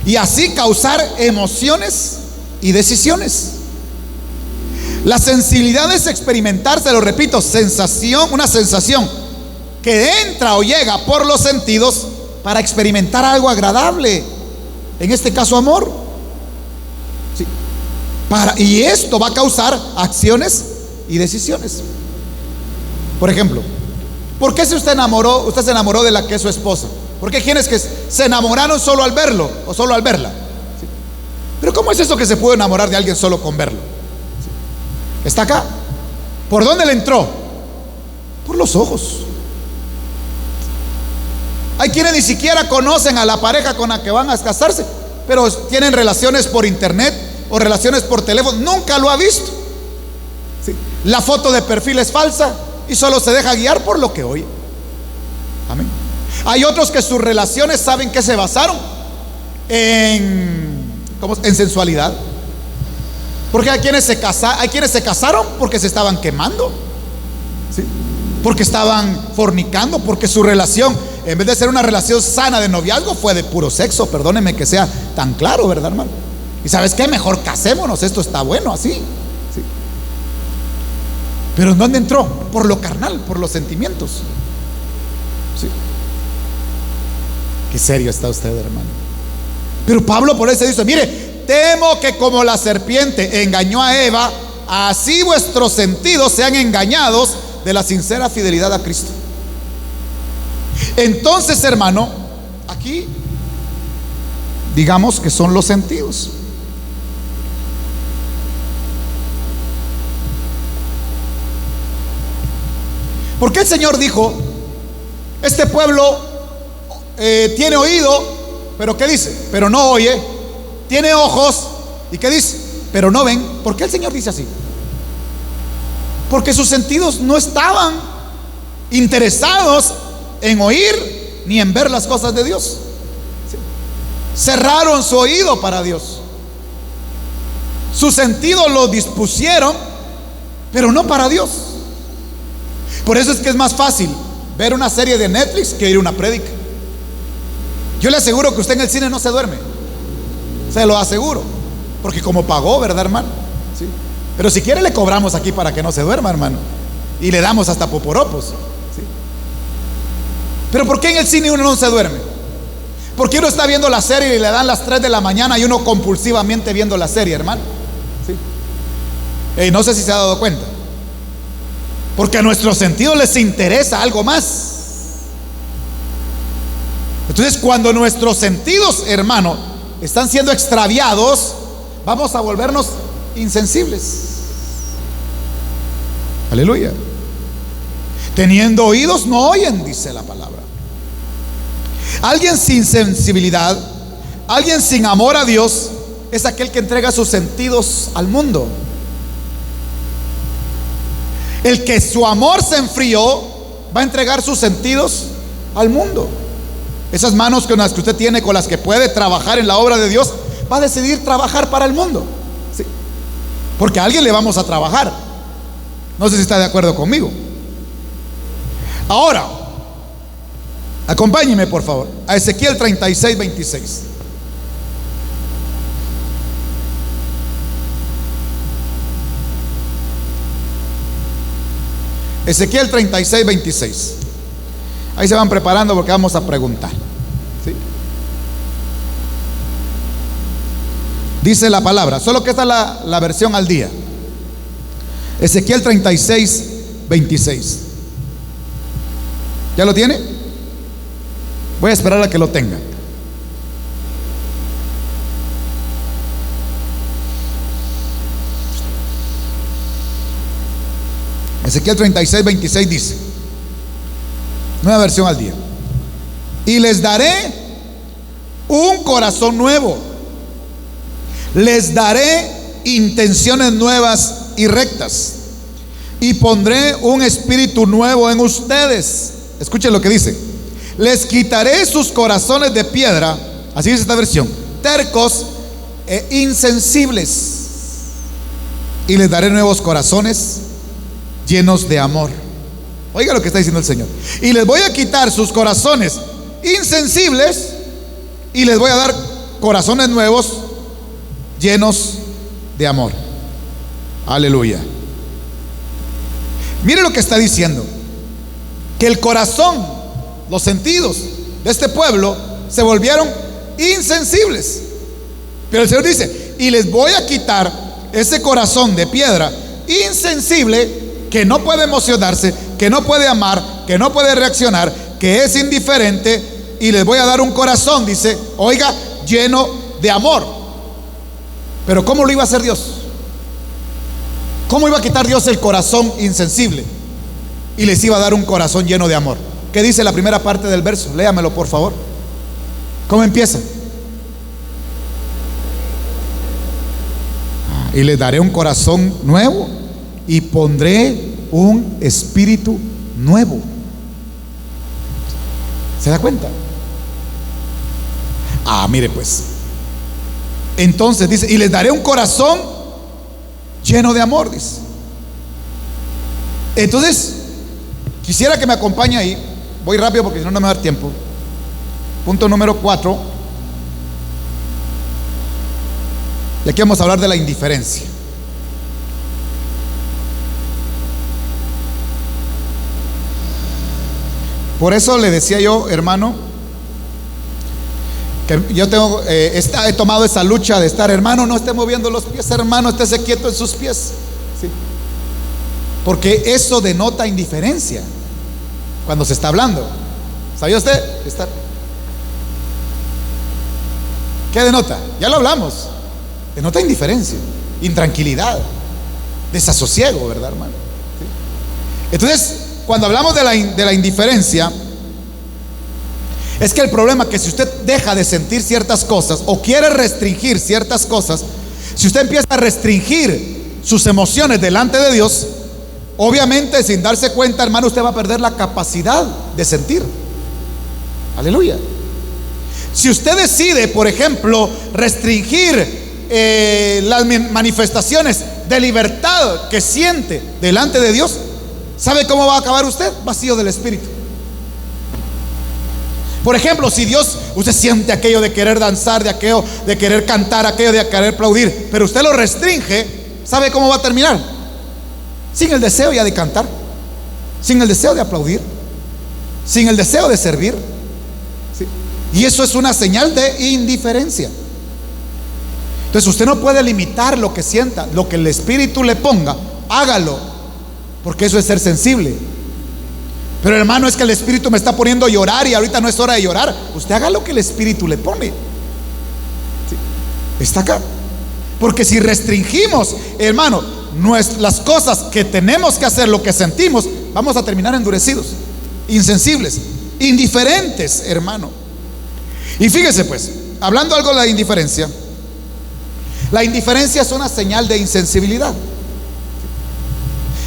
y así causar emociones y decisiones. La sensibilidad es experimentar, se lo repito, una sensación que entra o llega por los sentidos para experimentar algo agradable, en este caso amor. ¿Sí? Y esto va a causar acciones y decisiones. Por ejemplo, ¿por qué si usted se enamoró de la que es su esposa? ¿Por qué hay quienes que se enamoraron solo al verlo o solo al verla? ¿Sí? Pero ¿cómo es eso que se puede enamorar de alguien solo con verlo? Está acá. ¿Por dónde le entró? Por los ojos. Hay quienes ni siquiera conocen a la pareja con la que van a casarse, pero tienen relaciones por internet o relaciones por teléfono. Nunca lo ha visto. ¿Sí? La foto de perfil es falsa y solo se deja guiar por lo que oye. Amén. Hay otros que sus relaciones, ¿saben qué se basaron? En sensualidad. Porque hay quienes se casaron porque se estaban quemando, ¿sí?, porque estaban fornicando, porque su relación, en vez de ser una relación sana de noviazgo, fue de puro sexo. Perdóneme que sea tan claro, ¿verdad, hermano? Y ¿sabes qué? Mejor casémonos, esto está bueno así, ¿sí? Pero ¿en dónde entró? Por lo carnal, por los sentimientos, ¿sí? Qué serio está usted, hermano. Pero Pablo por eso dice: mire, temo que como la serpiente engañó a Eva, así vuestros sentidos sean engañados de la sincera fidelidad a Cristo. Entonces, hermano, aquí digamos que son los sentidos. Porque el Señor dijo: este pueblo tiene oído, pero ¿qué dice? Pero no oye. Tiene ojos, ¿y qué dice? Pero no ven. ¿Por qué el Señor dice así? Porque sus sentidos no estaban interesados en oír ni en ver las cosas de Dios. ¿Sí? Cerraron su oído para Dios. Sus sentidos lo dispusieron, pero no para Dios. Por eso es que es más fácil ver una serie de Netflix que ir a una prédica. Yo le aseguro que usted en el cine no se duerme. Se lo aseguro. Porque como pagó, ¿verdad, hermano? ¿Sí? Pero si quiere le cobramos aquí para que no se duerma, hermano. Y le damos hasta poporopos. ¿Sí? Pero ¿por qué en el cine uno no se duerme? Porque uno está viendo la serie y le dan las 3 de la mañana y uno compulsivamente viendo la serie, hermano. ¿Sí? Y no sé si se ha dado cuenta. Porque a nuestros sentidos les interesa algo más. Entonces, cuando nuestros sentidos, hermano, están siendo extraviados, vamos a volvernos insensibles. Aleluya. Teniendo oídos no oyen, dice la palabra. Alguien sin sensibilidad, alguien sin amor a Dios, es aquel que entrega sus sentidos al mundo. El que su amor se enfrió va a entregar sus sentidos al mundo. Esas manos con las que usted tiene, con las que puede trabajar en la obra de Dios, va a decidir trabajar para el mundo. ¿Sí? Porque a alguien le vamos a trabajar. No sé si está de acuerdo conmigo. Ahora, acompáñeme por favor a Ezequiel 36, 26. Ezequiel 36, 26. Ahí se van preparando porque vamos a preguntar. ¿Sí? Dice la palabra, solo que esta es la versión al día. Ezequiel 36, 26. ¿Ya lo tiene? Voy a esperar a que lo tenga. Ezequiel 36, 26 dice, nueva versión al día: y les daré un corazón nuevo, les daré intenciones nuevas y rectas, y pondré un espíritu nuevo en ustedes. Escuchen lo que dice: les quitaré sus corazones de piedra, así dice esta versión, tercos e insensibles, y les daré nuevos corazones llenos de amor. Oiga lo que está diciendo el Señor. Y les voy a quitar sus corazones insensibles y les voy a dar corazones nuevos llenos de amor. Aleluya. Mire lo que está diciendo: que el corazón, los sentidos de este pueblo se volvieron insensibles. Pero el Señor dice: y les voy a quitar ese corazón de piedra insensible, que no puede emocionarse, que no puede amar, que no puede reaccionar, que es indiferente, y les voy a dar un corazón, dice, oiga, lleno de amor. Pero ¿cómo lo iba a hacer Dios? ¿Cómo iba a quitar Dios el corazón insensible y les iba a dar un corazón lleno de amor? ¿Qué dice la primera parte del verso? Léamelo por favor. ¿Cómo empieza? Y les daré un corazón nuevo y pondré un espíritu nuevo. ¿Se da cuenta? Mire pues. Entonces dice, y les daré un corazón lleno de amor, dice. Entonces, quisiera que me acompañe ahí. Voy rápido porque si no, no me va a dar tiempo. Punto número 4. Y aquí vamos a hablar de la indiferencia. Por eso le decía yo, hermano, que yo tengo, he tomado esa lucha de estar, hermano, no esté moviendo los pies, hermano, estése quieto en sus pies. ¿Sí? Porque eso denota indiferencia cuando se está hablando. ¿Sabía usted? ¿Qué denota? Ya lo hablamos. Denota indiferencia, intranquilidad, desasosiego, ¿verdad, hermano? ¿Sí? Entonces, cuando hablamos de la indiferencia, es que el problema es que si usted deja de sentir ciertas cosas o quiere restringir ciertas cosas, si usted empieza a restringir sus emociones delante de Dios, obviamente sin darse cuenta, hermano, usted va a perder la capacidad de sentir. Aleluya. Si usted decide, por ejemplo, restringir las manifestaciones de libertad que siente delante de Dios, ¿sabe cómo va a acabar usted? Vacío del Espíritu. Por ejemplo, si usted siente aquello de querer danzar, de aquello de querer cantar, aquello de querer aplaudir, pero usted lo restringe, ¿sabe cómo va a terminar? Sin el deseo ya de cantar, sin el deseo de aplaudir, sin el deseo de servir. ¿Sí? Y eso es una señal de indiferencia. Entonces usted no puede limitar lo que sienta, lo que el Espíritu le ponga, hágalo, porque eso es ser sensible. Pero hermano, es que el Espíritu me está poniendo a llorar y ahorita no es hora de llorar. Usted haga lo que el Espíritu le pone. ¿Sí? Está acá. Porque si restringimos, hermano, las cosas que tenemos que hacer, lo que sentimos, vamos a terminar endurecidos, insensibles, indiferentes, hermano. Y fíjese pues, hablando algo de la indiferencia es una señal de insensibilidad.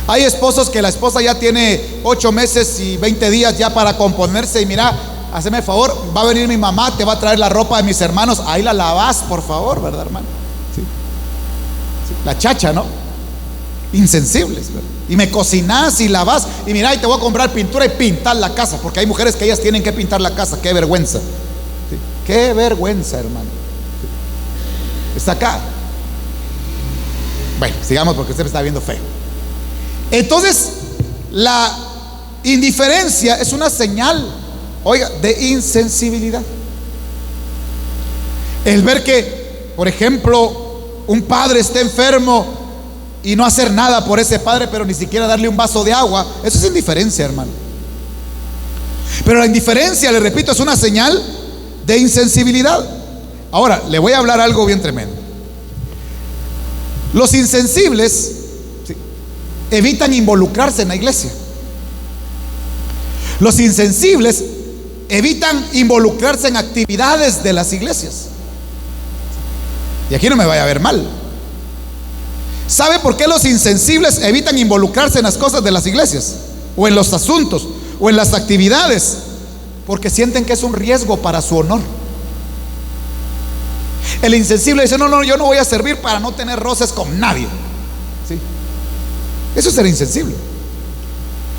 Hay esposos que la esposa ya tiene 8 meses y 20 días ya para componerse y mira, hazme el favor, va a venir mi mamá, te va a traer la ropa de mis hermanos, ahí la lavas, por favor, ¿verdad, hermano? ¿Sí? ¿Sí? La chacha, ¿no? Insensibles, ¿verdad? Y me cocinas y lavas y mira, y te voy a comprar pintura y pintar la casa, porque hay mujeres que ellas tienen que pintar la casa. Qué vergüenza. ¿Sí? Qué vergüenza, hermano. ¿Sí? Está acá. Bueno, sigamos porque usted me está viendo feo. Entonces, la indiferencia es una señal, oiga, de insensibilidad. El ver que, por ejemplo, un padre esté enfermo y no hacer nada por ese padre, pero ni siquiera darle un vaso de agua, eso es indiferencia, hermano. Pero la indiferencia, le repito, es una señal de insensibilidad. Ahora, le voy a hablar algo bien tremendo. Los insensibles, ¿sí?, evitan involucrarse en la iglesia. Los insensibles evitan involucrarse en actividades de las iglesias. Y aquí no me vaya a ver mal. ¿Sabe por qué los insensibles evitan involucrarse en las cosas de las iglesias? O en los asuntos, o en las actividades. Porque sienten que es un riesgo para su honor. El insensible dice, no, yo no voy a servir para no tener roces con nadie. ¿Sí? Eso es ser insensible.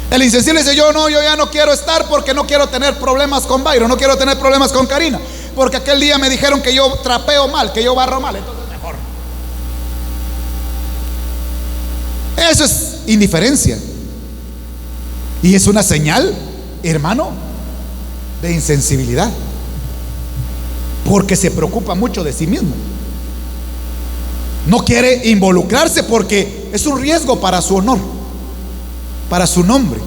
El insensible dice, yo ya no quiero estar porque no quiero tener problemas con Byron, no quiero tener problemas con Karina, porque aquel día me dijeron que yo trapeo mal, que yo barro mal, entonces mejor. Eso es indiferencia. Y es una señal, hermano, de insensibilidad. Porque se preocupa mucho de sí mismo. No quiere involucrarse porque es un riesgo para su honor, para su nombre,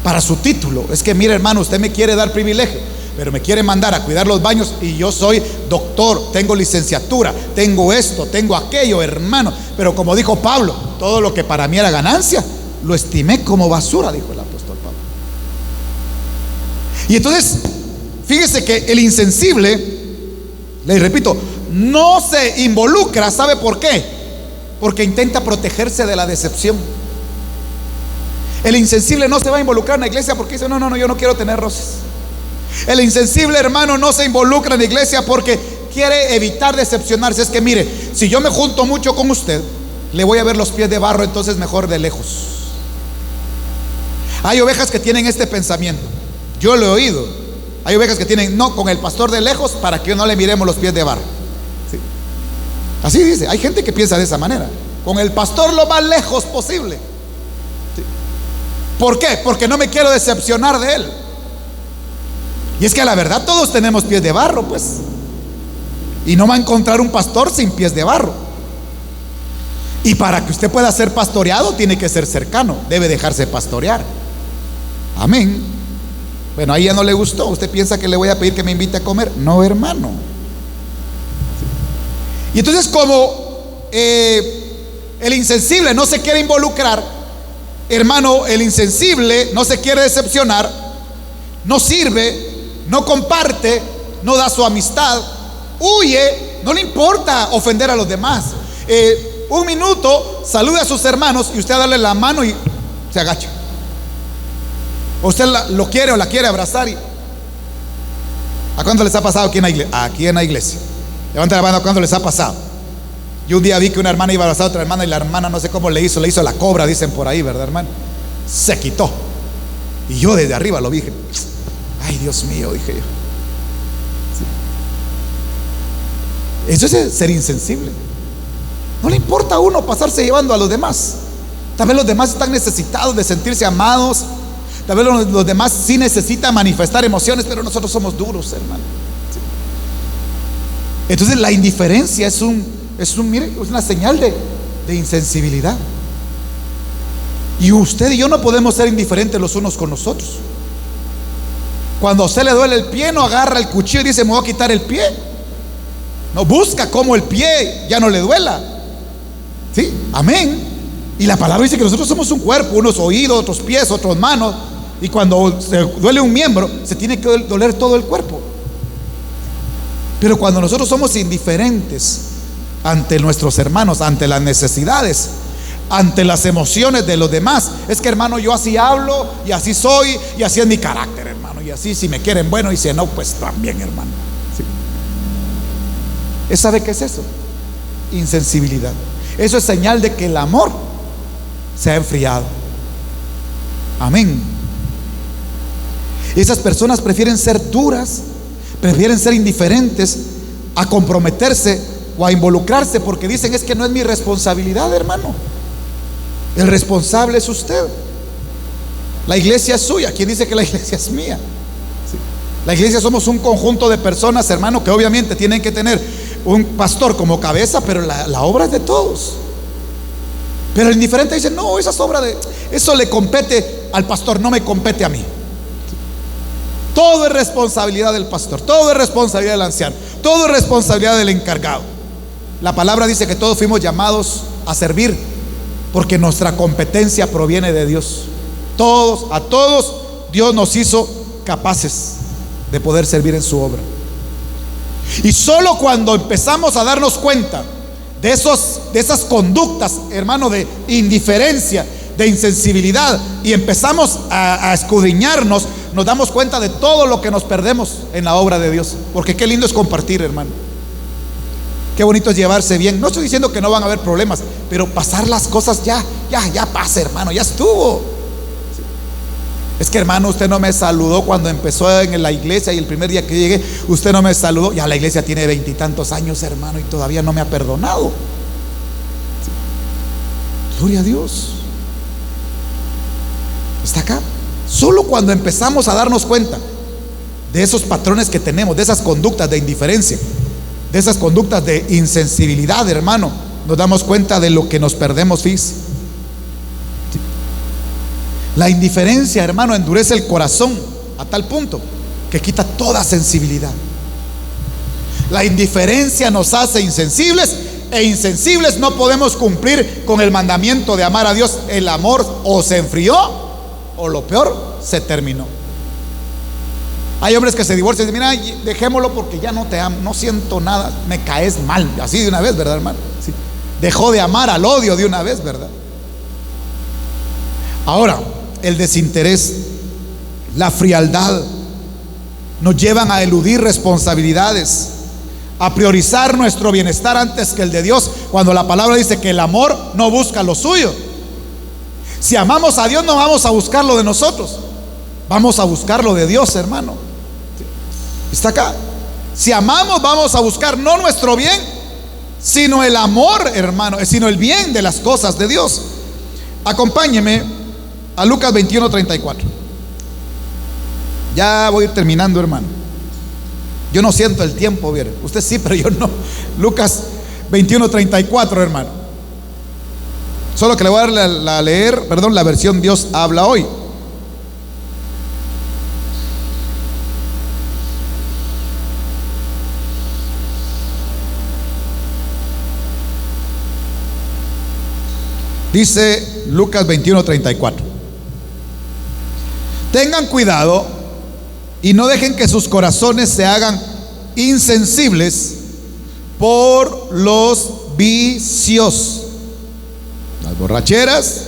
para su título. Es que mire, hermano, usted me quiere dar privilegio, pero me quiere mandar a cuidar los baños y yo soy doctor, tengo licenciatura, tengo esto, tengo aquello, hermano. Pero como dijo Pablo, todo lo que para mí era ganancia, lo estimé como basura, dijo el apóstol Pablo. Y entonces, fíjese que el insensible, le repito, no se involucra. ¿Sabe por qué? Porque intenta protegerse de la decepción. El insensible no se va a involucrar en la iglesia porque dice, no, yo no quiero tener roces. El insensible, hermano, no se involucra en la iglesia porque quiere evitar decepcionarse. Es que mire, si yo me junto mucho con usted, le voy a ver los pies de barro, entonces mejor de lejos. Hay ovejas que tienen este pensamiento, yo lo he oído. Hay ovejas que tienen, no, con el pastor de lejos para que no le miremos los pies de barro. ¿Sí? Así dice, hay gente que piensa de esa manera. Con el pastor lo más lejos posible. ¿Sí? ¿Por qué? Porque no me quiero decepcionar de él. Y es que a la verdad todos tenemos pies de barro, pues. Y no va a encontrar un pastor sin pies de barro. Y para que usted pueda ser pastoreado, tiene que ser cercano, debe dejarse pastorear. Amén. Bueno, ahí ya no le gustó. ¿Usted piensa que le voy a pedir que me invite a comer? No, hermano. Y entonces, como el insensible no se quiere involucrar, hermano, el insensible no se quiere decepcionar, no sirve, no comparte, no da su amistad, huye, no le importa ofender a los demás. Un minuto, salude a sus hermanos y usted a darle la mano y se agacha. Usted lo quiere o la quiere abrazar. ¿A cuánto les ha pasado aquí en la iglesia? Aquí en la iglesia. Levanta la mano, ¿a cuánto les ha pasado? Yo un día vi que una hermana iba a abrazar a otra hermana y la hermana no sé cómo le hizo la cobra, dicen por ahí, ¿verdad, hermano? Se quitó. Y yo desde arriba lo vi, dije, ay, Dios mío, dije yo. Sí. Eso es ser insensible. No le importa a uno pasarse llevando a los demás. Tal vez los demás están necesitados de sentirse amados. Tal vez los demás sí necesitan manifestar emociones, pero nosotros somos duros, hermano. Sí. Entonces la indiferencia mire, es una señal de insensibilidad. Y usted y yo no podemos ser indiferentes los unos con los otros. Cuando a usted le duele el pie, no agarra el cuchillo y dice, me voy a quitar el pie. No, busca cómo el pie ya no le duela. ¿Sí? Amén. Y la palabra dice que nosotros somos un cuerpo, unos oídos, otros pies, otros manos. Y cuando se duele un miembro, se tiene que doler todo el cuerpo. Pero cuando nosotros somos indiferentes ante nuestros hermanos, ante las necesidades, ante las emociones de los demás, es que, hermano, yo así hablo y así soy y así es mi carácter, hermano, y así si me quieren bueno y si no, pues también, hermano. ¿Sí? ¿Sabe qué es eso? Insensibilidad. Eso es señal de que el amor se ha enfriado. Amén. Esas personas prefieren ser duras, prefieren ser indiferentes a comprometerse o a involucrarse, porque dicen, es que no es mi responsabilidad, hermano. El responsable es usted. La iglesia es suya. ¿Quién dice que la iglesia es mía? ¿Sí? La iglesia somos un conjunto de personas, hermano, que obviamente tienen que tener un pastor como cabeza, pero la obra es de todos. Pero el indiferente dice, no, esa es obra eso le compete al pastor, no me compete a mí. Todo es responsabilidad del pastor, todo es responsabilidad del anciano, todo es responsabilidad del encargado. La palabra dice que todos fuimos llamados a servir, porque nuestra competencia proviene de Dios. A todos Dios nos hizo capaces de poder servir en su obra. Y solo cuando empezamos a darnos cuenta de esas conductas, hermano, de indiferencia, de insensibilidad, y empezamos a escudriñarnos, nos damos cuenta de todo lo que nos perdemos en la obra de Dios. Porque qué lindo es compartir, hermano. Qué bonito es llevarse bien. No estoy diciendo que no van a haber problemas, pero pasar las cosas ya pasa, hermano, ya estuvo. Sí. Es que, hermano, usted no me saludó cuando empezó en la iglesia, y el primer día que llegué, usted no me saludó. Ya la iglesia tiene 20 y tantos años, hermano, y todavía no me ha perdonado. Sí. Gloria a Dios. ¿Está acá? Solo cuando empezamos a darnos cuenta de esos patrones que tenemos, de esas conductas de indiferencia, de esas conductas de insensibilidad, hermano, nos damos cuenta de lo que nos perdemos, fíjese. La indiferencia, hermano, endurece el corazón a tal punto que quita toda sensibilidad. La indiferencia nos hace insensibles, e insensibles no podemos cumplir con el mandamiento de amar a Dios. El amor o se enfrió, o lo peor, se terminó. Hay hombres que se divorcian y dicen, mira, dejémoslo porque ya no te amo, no siento nada, me caes mal, así de una vez, ¿verdad, hermano? Sí. Dejó de amar al odio de una vez, ¿verdad? Ahora, el desinterés, la frialdad nos llevan a eludir responsabilidades, a priorizar nuestro bienestar antes que el de Dios, cuando la palabra dice que el amor no busca lo suyo. Si amamos a Dios, no vamos a buscar lo de nosotros, vamos a buscar lo de Dios, hermano. ¿Está acá? Si amamos, vamos a buscar no nuestro bien, sino el amor, hermano, sino el bien de las cosas de Dios. Acompáñeme a Lucas 21:34. Ya voy a ir terminando, hermano. Yo no siento el tiempo, bien. Usted sí, pero yo no. Lucas 21:34, hermano. Solo que le voy a dar a leer, la versión Dios habla hoy. Dice Lucas 21:34. Tengan cuidado y no dejen que sus corazones se hagan insensibles por los vicios, las borracheras,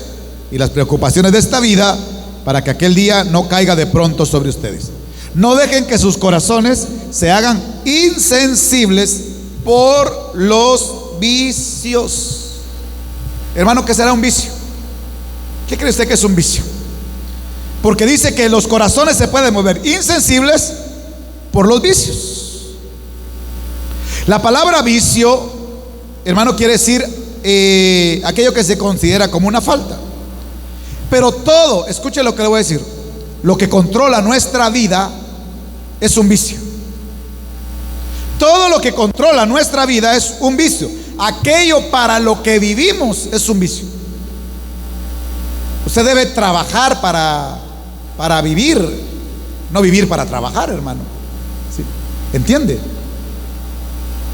y las preocupaciones de esta vida, para que aquel día no caiga de pronto sobre ustedes. No dejen que sus corazones se hagan insensibles por los vicios. Hermano, ¿qué será un vicio? ¿Qué cree usted que es un vicio? Porque dice que los corazones se pueden mover insensibles por los vicios. La palabra vicio, hermano, quiere decir aquello que se considera como una falta. Pero todo, escuche lo que le voy a decir, lo que controla nuestra vida es un vicio. Todo lo que controla nuestra vida es un vicio. Aquello para lo que vivimos es un vicio. Usted debe trabajar para vivir, no vivir para trabajar, hermano. ¿Sí? ¿Entiende?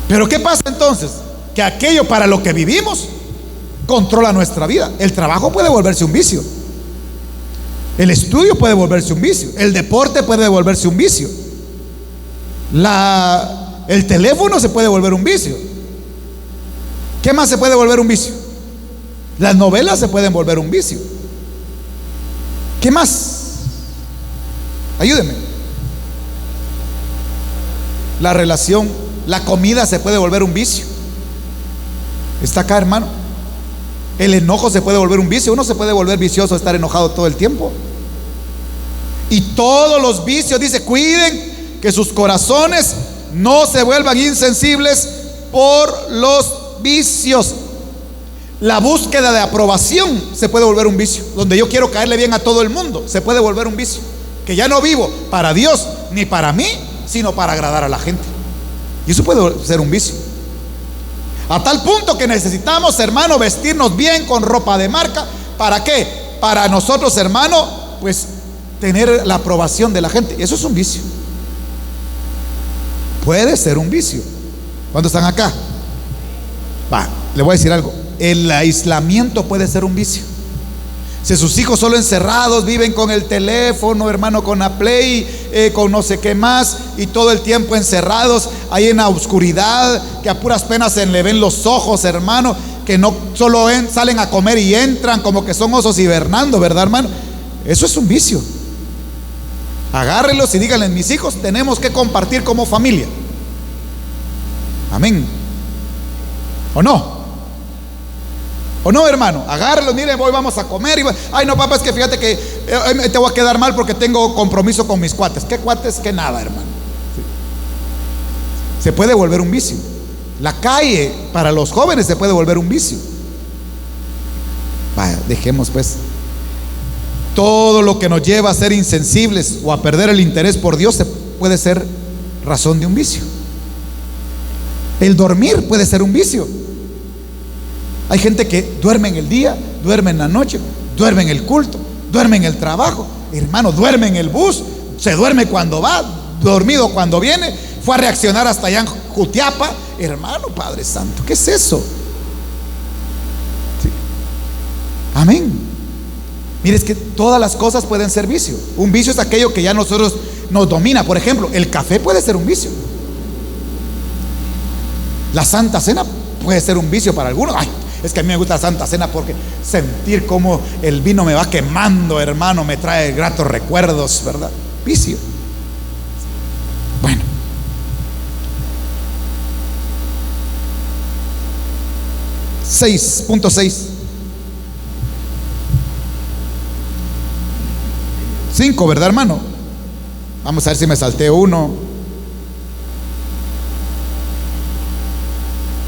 Pero ¿qué pasa entonces? Que aquello para lo que vivimos controla nuestra vida. El trabajo puede volverse un vicio. El estudio puede volverse un vicio. El deporte puede volverse un vicio. El teléfono se puede volver un vicio. ¿Qué más se puede volver un vicio? Las novelas se pueden volver un vicio. ¿Qué más? Ayúdeme. La relación, la comida se puede volver un vicio. Está acá, hermano. El enojo se puede volver un vicio. Uno se puede volver vicioso, estar enojado todo el tiempo. Y todos los vicios, dice, cuiden que sus corazones no se vuelvan insensibles por los vicios. La búsqueda de aprobación se puede volver un vicio. Donde yo quiero caerle bien a todo el mundo, se puede volver un vicio. Que ya no vivo para Dios ni para mí, sino para agradar a la gente. Y eso puede ser un vicio. A tal punto que necesitamos, hermano, vestirnos bien con ropa de marca. ¿Para qué? Para nosotros, hermano, pues tener la aprobación de la gente. Eso es un vicio. Puede ser un vicio. ¿Cuántos están acá? Le voy a decir algo. El aislamiento puede ser un vicio. Si sus hijos solo encerrados, viven con el teléfono, hermano, con la play, con no sé qué más, y todo el tiempo encerrados ahí en la oscuridad, que a puras penas se le ven los ojos, hermano, que no solo salen a comer y entran como que son osos hibernando, ¿verdad, hermano? Eso es un vicio. Agárrenlos y díganles: mis hijos, tenemos que compartir como familia. Amén. ¿O no? ¿O no, hermano? Agárrenlos, miren, hoy vamos a comer. Ay, no, papá, es que fíjate que te voy a quedar mal porque tengo compromiso con mis cuates. ¿Qué cuates? ¿Qué nada, hermano? Sí. Se puede volver un vicio. La calle para los jóvenes se puede volver un vicio. Vaya, dejemos pues. Todo lo que nos lleva a ser insensibles o a perder el interés por Dios puede ser razón de un vicio. El dormir puede ser un vicio. Hay gente que duerme en el día, duerme en la noche, duerme en el culto, duerme en el trabajo, hermano, duerme en el bus, se duerme cuando va, dormido cuando viene, fue a reaccionar hasta allá en Jutiapa. Hermano, Padre Santo, ¿qué es eso? Sí. Amén. Mire, es que todas las cosas pueden ser vicio. Un vicio es aquello que ya nosotros nos domina. Por ejemplo, el café puede ser un vicio. La Santa Cena puede ser un vicio para algunos. Ay, es que a mí me gusta la Santa Cena porque sentir cómo el vino me va quemando, hermano, me trae gratos recuerdos, ¿verdad? Vicio. Bueno. Punto 6. 5, ¿verdad, hermano? Vamos a ver si me salté uno.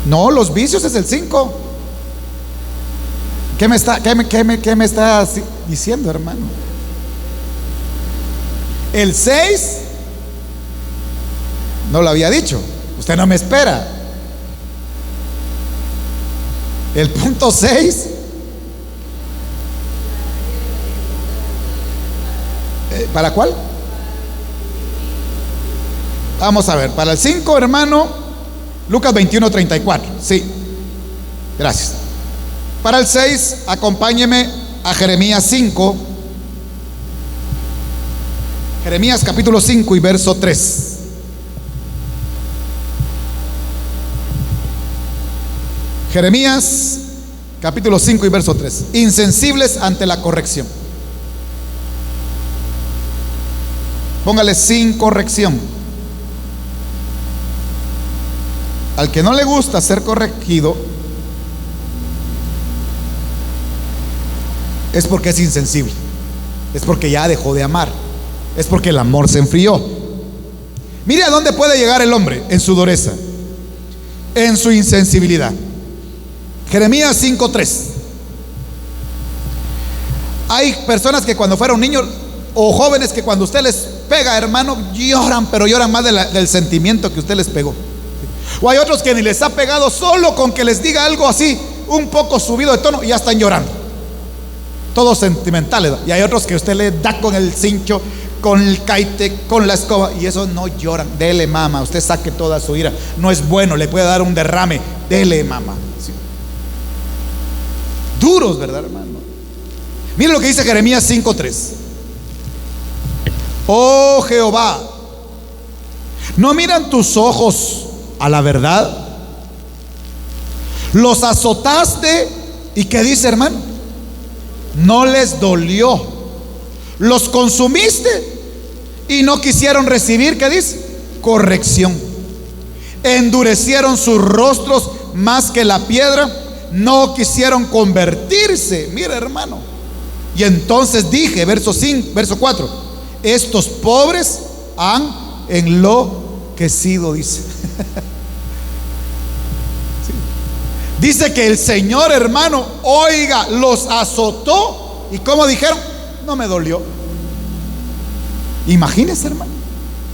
No, los vicios es el 5. ¿Qué me está diciendo, hermano? El 6 no lo había dicho. Usted no me espera. El punto 6. ¿Para cuál? Vamos a ver. Para el 5, hermano, Lucas 21:34. Sí. Gracias. Para el 6, acompáñeme a Jeremías 5. Jeremías capítulo 5 y verso 3. Jeremías capítulo 5 y verso 3. Insensibles ante la corrección. Póngale sin corrección. Al que no le gusta ser corregido es porque es insensible, es porque ya dejó de amar, es porque el amor se enfrió. Mire a dónde puede llegar el hombre: en su dureza, en su insensibilidad. Jeremías 5:3. Hay personas que cuando fueron niños, o jóvenes que cuando usted les pega, hermano, lloran, pero lloran más del sentimiento que usted les pegó. O hay otros que ni les ha pegado, solo con que les diga algo así, un poco subido de tono, y ya están llorando. Todos sentimentales. Y hay otros que usted le da con el cincho, con el caite, con la escoba, y esos no lloran. Dele, mamá, usted saque toda su ira. No es bueno, le puede dar un derrame. Dele, mamá. Sí. Duros, ¿verdad, hermano? Mire lo que dice Jeremías 5:3. Oh Jehová, ¿no miran tus ojos a la verdad? Los azotaste, ¿y qué dice, hermano? No les dolió. Los consumiste y no quisieron recibir, ¿qué dice? Corrección. Endurecieron sus rostros más que la piedra, no quisieron convertirse. Mira, hermano. Y entonces dije, verso 4, estos pobres han enloquecido, dice. Sí. Dice que el Señor, hermano, oiga, los azotó. ¿Y cómo dijeron? No me dolió. Imagínense, hermano,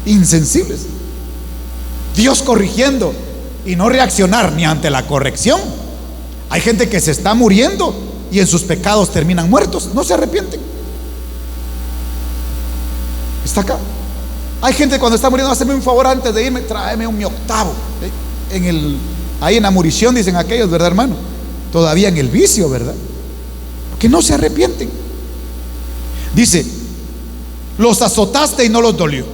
insensibles. Dios corrigiendo y no reaccionar ni ante la corrección. Hay gente que se está muriendo y en sus pecados terminan muertos, no se arrepienten. Está acá. Hay gente cuando está muriendo: hazme un favor antes de irme, tráeme mi octavo. Ahí en la murición, dicen aquellos, ¿verdad, hermano? Todavía en el vicio, ¿verdad? Que no se arrepienten. Dice, los azotaste y no los dolió.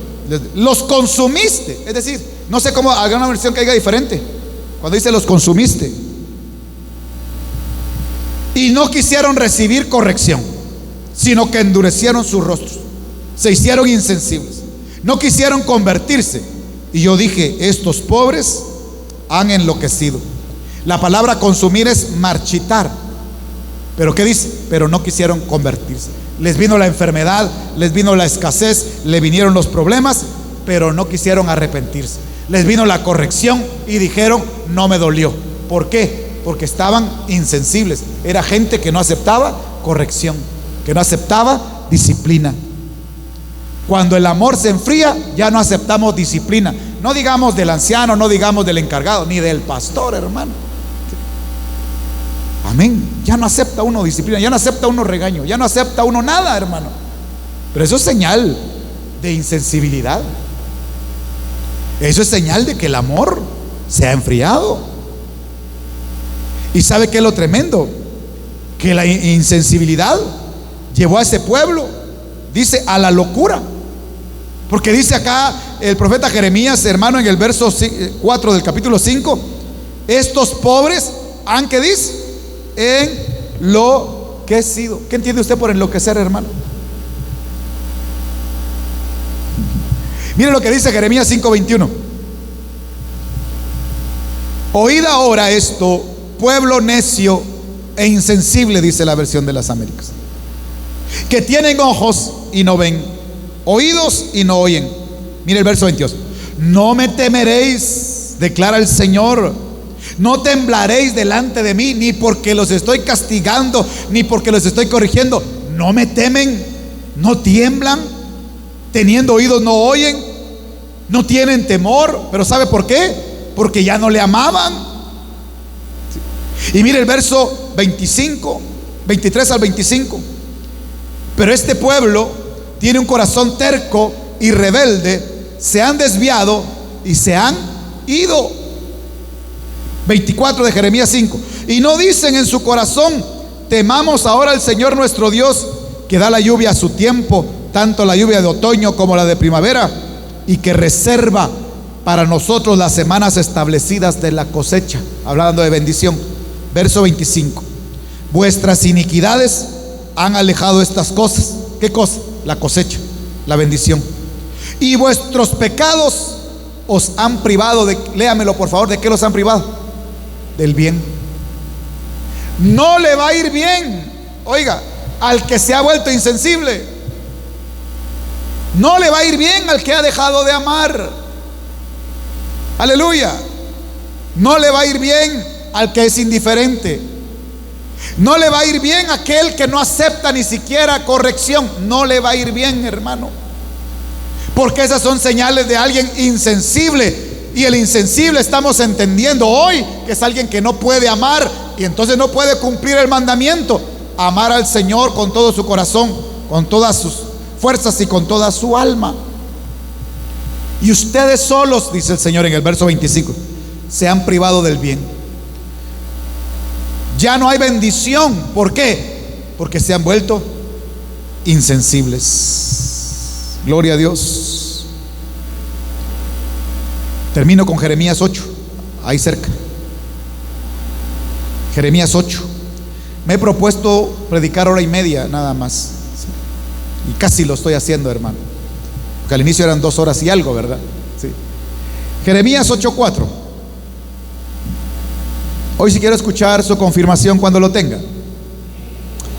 Los consumiste. Es decir, no sé cómo, haga una versión que diga diferente. Cuando dice los consumiste. Y no quisieron recibir corrección, sino que endurecieron sus rostros. Se hicieron insensibles, no quisieron convertirse. Y yo dije, estos pobres han enloquecido. La palabra consumir es marchitar. Pero ¿qué dice? Pero no quisieron convertirse. Les vino la enfermedad, les vino la escasez, le vinieron los problemas, pero no quisieron arrepentirse. Les vino la corrección y dijeron, no me dolió. ¿Por qué? Porque estaban insensibles. Era gente que no aceptaba corrección, que no aceptaba disciplina. Cuando el amor se enfría, ya no aceptamos disciplina. No digamos del anciano, no digamos del encargado, ni del pastor, hermano. Amén. Ya no acepta uno disciplina, ya no acepta uno regaño, ya no acepta uno nada, hermano. Pero eso es señal de insensibilidad. Eso es señal de que el amor se ha enfriado. ¿Y sabe qué es lo tremendo? Que la insensibilidad llevó a ese pueblo, dice, a la locura. Porque dice acá el profeta Jeremías, hermano, en el verso 4 del capítulo 5, estos pobres han, ¿qué dice? Enloquecido. ¿Qué entiende usted por enloquecer, hermano? Mire lo que dice Jeremías 5:21. Oíd ahora esto, pueblo necio e insensible, dice la versión de las Américas, que tienen ojos y no ven, oídos y no oyen. Mire el verso 22. No me temeréis, declara el Señor, no temblaréis delante de mí, ni porque los estoy castigando, ni porque los estoy corrigiendo. No me temen, no tiemblan, teniendo oídos no oyen, no tienen temor. Pero ¿sabe por qué? Porque ya no le amaban. Y mire el verso 25, 23 al 25. Pero este pueblo tiene un corazón terco y rebelde, se han desviado y se han ido. 24 de Jeremías 5. Y no dicen en su corazón, temamos ahora al Señor nuestro Dios, que da la lluvia a su tiempo, tanto la lluvia de otoño como la de primavera, y que reserva para nosotros las semanas establecidas de la cosecha. Hablando de bendición. Verso 25. Vuestras iniquidades han alejado estas cosas. ¿Qué cosa? La cosecha, la bendición. Y vuestros pecados os han privado de, léamelo por favor, ¿de qué los han privado? Del bien. No le va a ir bien, oiga, al que se ha vuelto insensible. No le va a ir bien al que ha dejado de amar. Aleluya. No le va a ir bien al que es indiferente. No le va a ir bien a aquel que no acepta ni siquiera corrección. No le va a ir bien, hermano, porque esas son señales de alguien insensible. Y el insensible estamos entendiendo hoy que es alguien que no puede amar, y entonces no puede cumplir el mandamiento: amar al Señor con todo su corazón, con todas sus fuerzas y con toda su alma. Y ustedes solos, dice el Señor en el verso 25, se han privado del bien. Ya no hay bendición. ¿Por qué? Porque se han vuelto insensibles. Gloria a Dios. Termino con Jeremías 8, ahí cerca. Jeremías 8. Me he propuesto predicar 1:30 nada más, y casi lo estoy haciendo, hermano, porque al inicio eran 2 horas y algo, ¿verdad? Sí. Jeremías 8:4. Hoy sí quiero escuchar su confirmación cuando lo tenga.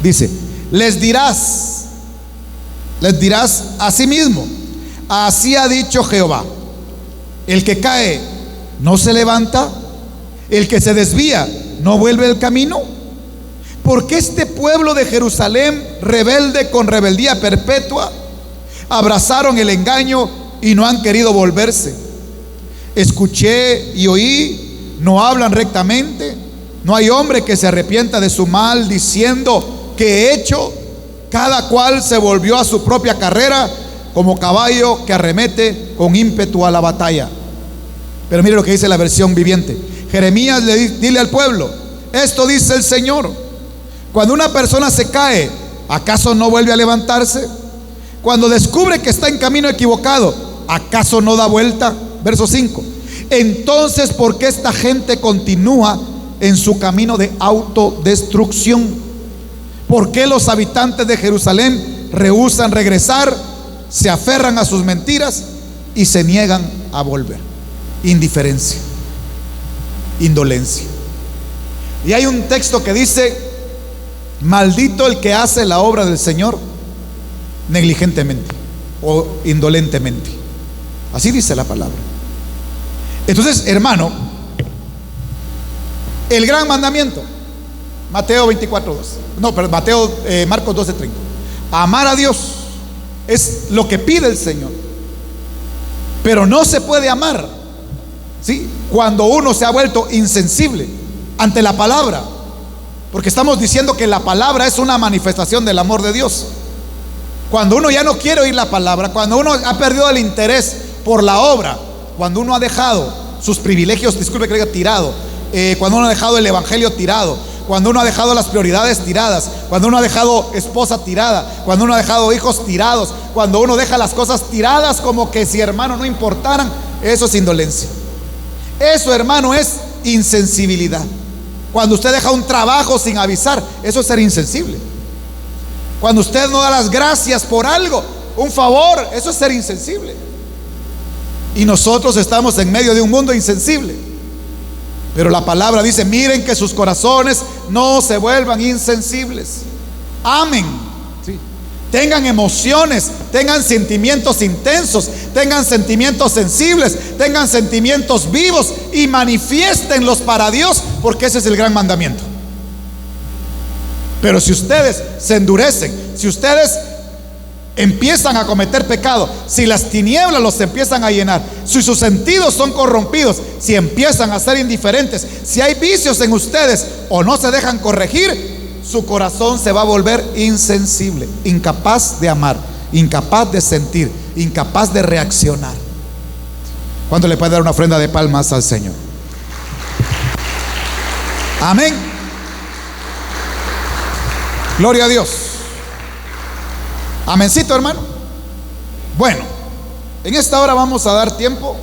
Dice: les dirás a sí mismo, así ha dicho Jehová, el que cae no se levanta, el que se desvía no vuelve el camino. Porque este pueblo de Jerusalén, rebelde con rebeldía perpetua, abrazaron el engaño y no han querido volverse. Escuché y oí, no hablan rectamente. No hay hombre que se arrepienta de su mal, diciendo: ¿qué he hecho? Cada cual se volvió a su propia carrera, como caballo que arremete con ímpetu a la batalla. Pero mire lo que dice la versión viviente. Jeremías dile al pueblo: esto dice el Señor: cuando una persona se cae, ¿acaso no vuelve a levantarse? Cuando descubre que está en camino equivocado, ¿acaso no da vuelta? Verso 5. Entonces, ¿por qué esta gente continúa en su camino de autodestrucción? ¿Por qué los habitantes de Jerusalén rehúsan regresar, se aferran a sus mentiras y se niegan a volver? Indiferencia, indolencia. Y hay un texto que dice: maldito el que hace la obra del Señor negligentemente o indolentemente. Así dice la palabra. Entonces, hermano, el gran mandamiento, Mateo 24:2, no, pero Marcos 12:30, amar a Dios es lo que pide el Señor. Pero no se puede amar, ¿sí?, cuando uno se ha vuelto insensible ante la palabra, porque estamos diciendo que la palabra es una manifestación del amor de Dios. Cuando uno ya no quiere oír la palabra, cuando uno ha perdido el interés por la obra, cuando uno ha dejado sus privilegios, disculpe que diga tirado, cuando uno ha dejado el evangelio tirado, cuando uno ha dejado las prioridades tiradas, cuando uno ha dejado esposa tirada, cuando uno ha dejado hijos tirados, cuando uno deja las cosas tiradas como que si, hermano, no importaran, eso es indolencia. Eso, hermano, es insensibilidad. Cuando usted deja un trabajo sin avisar, eso es ser insensible. Cuando usted no da las gracias por algo, un favor, eso es ser insensible. Y nosotros estamos en medio de un mundo insensible. Pero la palabra dice: miren que sus corazones no se vuelvan insensibles. Amen. ¿Sí? Tengan emociones, tengan sentimientos intensos, tengan sentimientos sensibles, tengan sentimientos vivos y manifiéstenlos para Dios, porque ese es el gran mandamiento. Pero si ustedes se endurecen, si ustedes empiezan a cometer pecado, si las tinieblas los empiezan a llenar, si sus sentidos son corrompidos, si empiezan a ser indiferentes, si hay vicios en ustedes o no se dejan corregir, su corazón se va a volver insensible, incapaz de amar, incapaz de sentir, incapaz de reaccionar. ¿Cuánto le puede dar una ofrenda de palmas al Señor? Amén. Gloria a Dios. Amencito, hermano. Bueno, en esta hora vamos a dar tiempo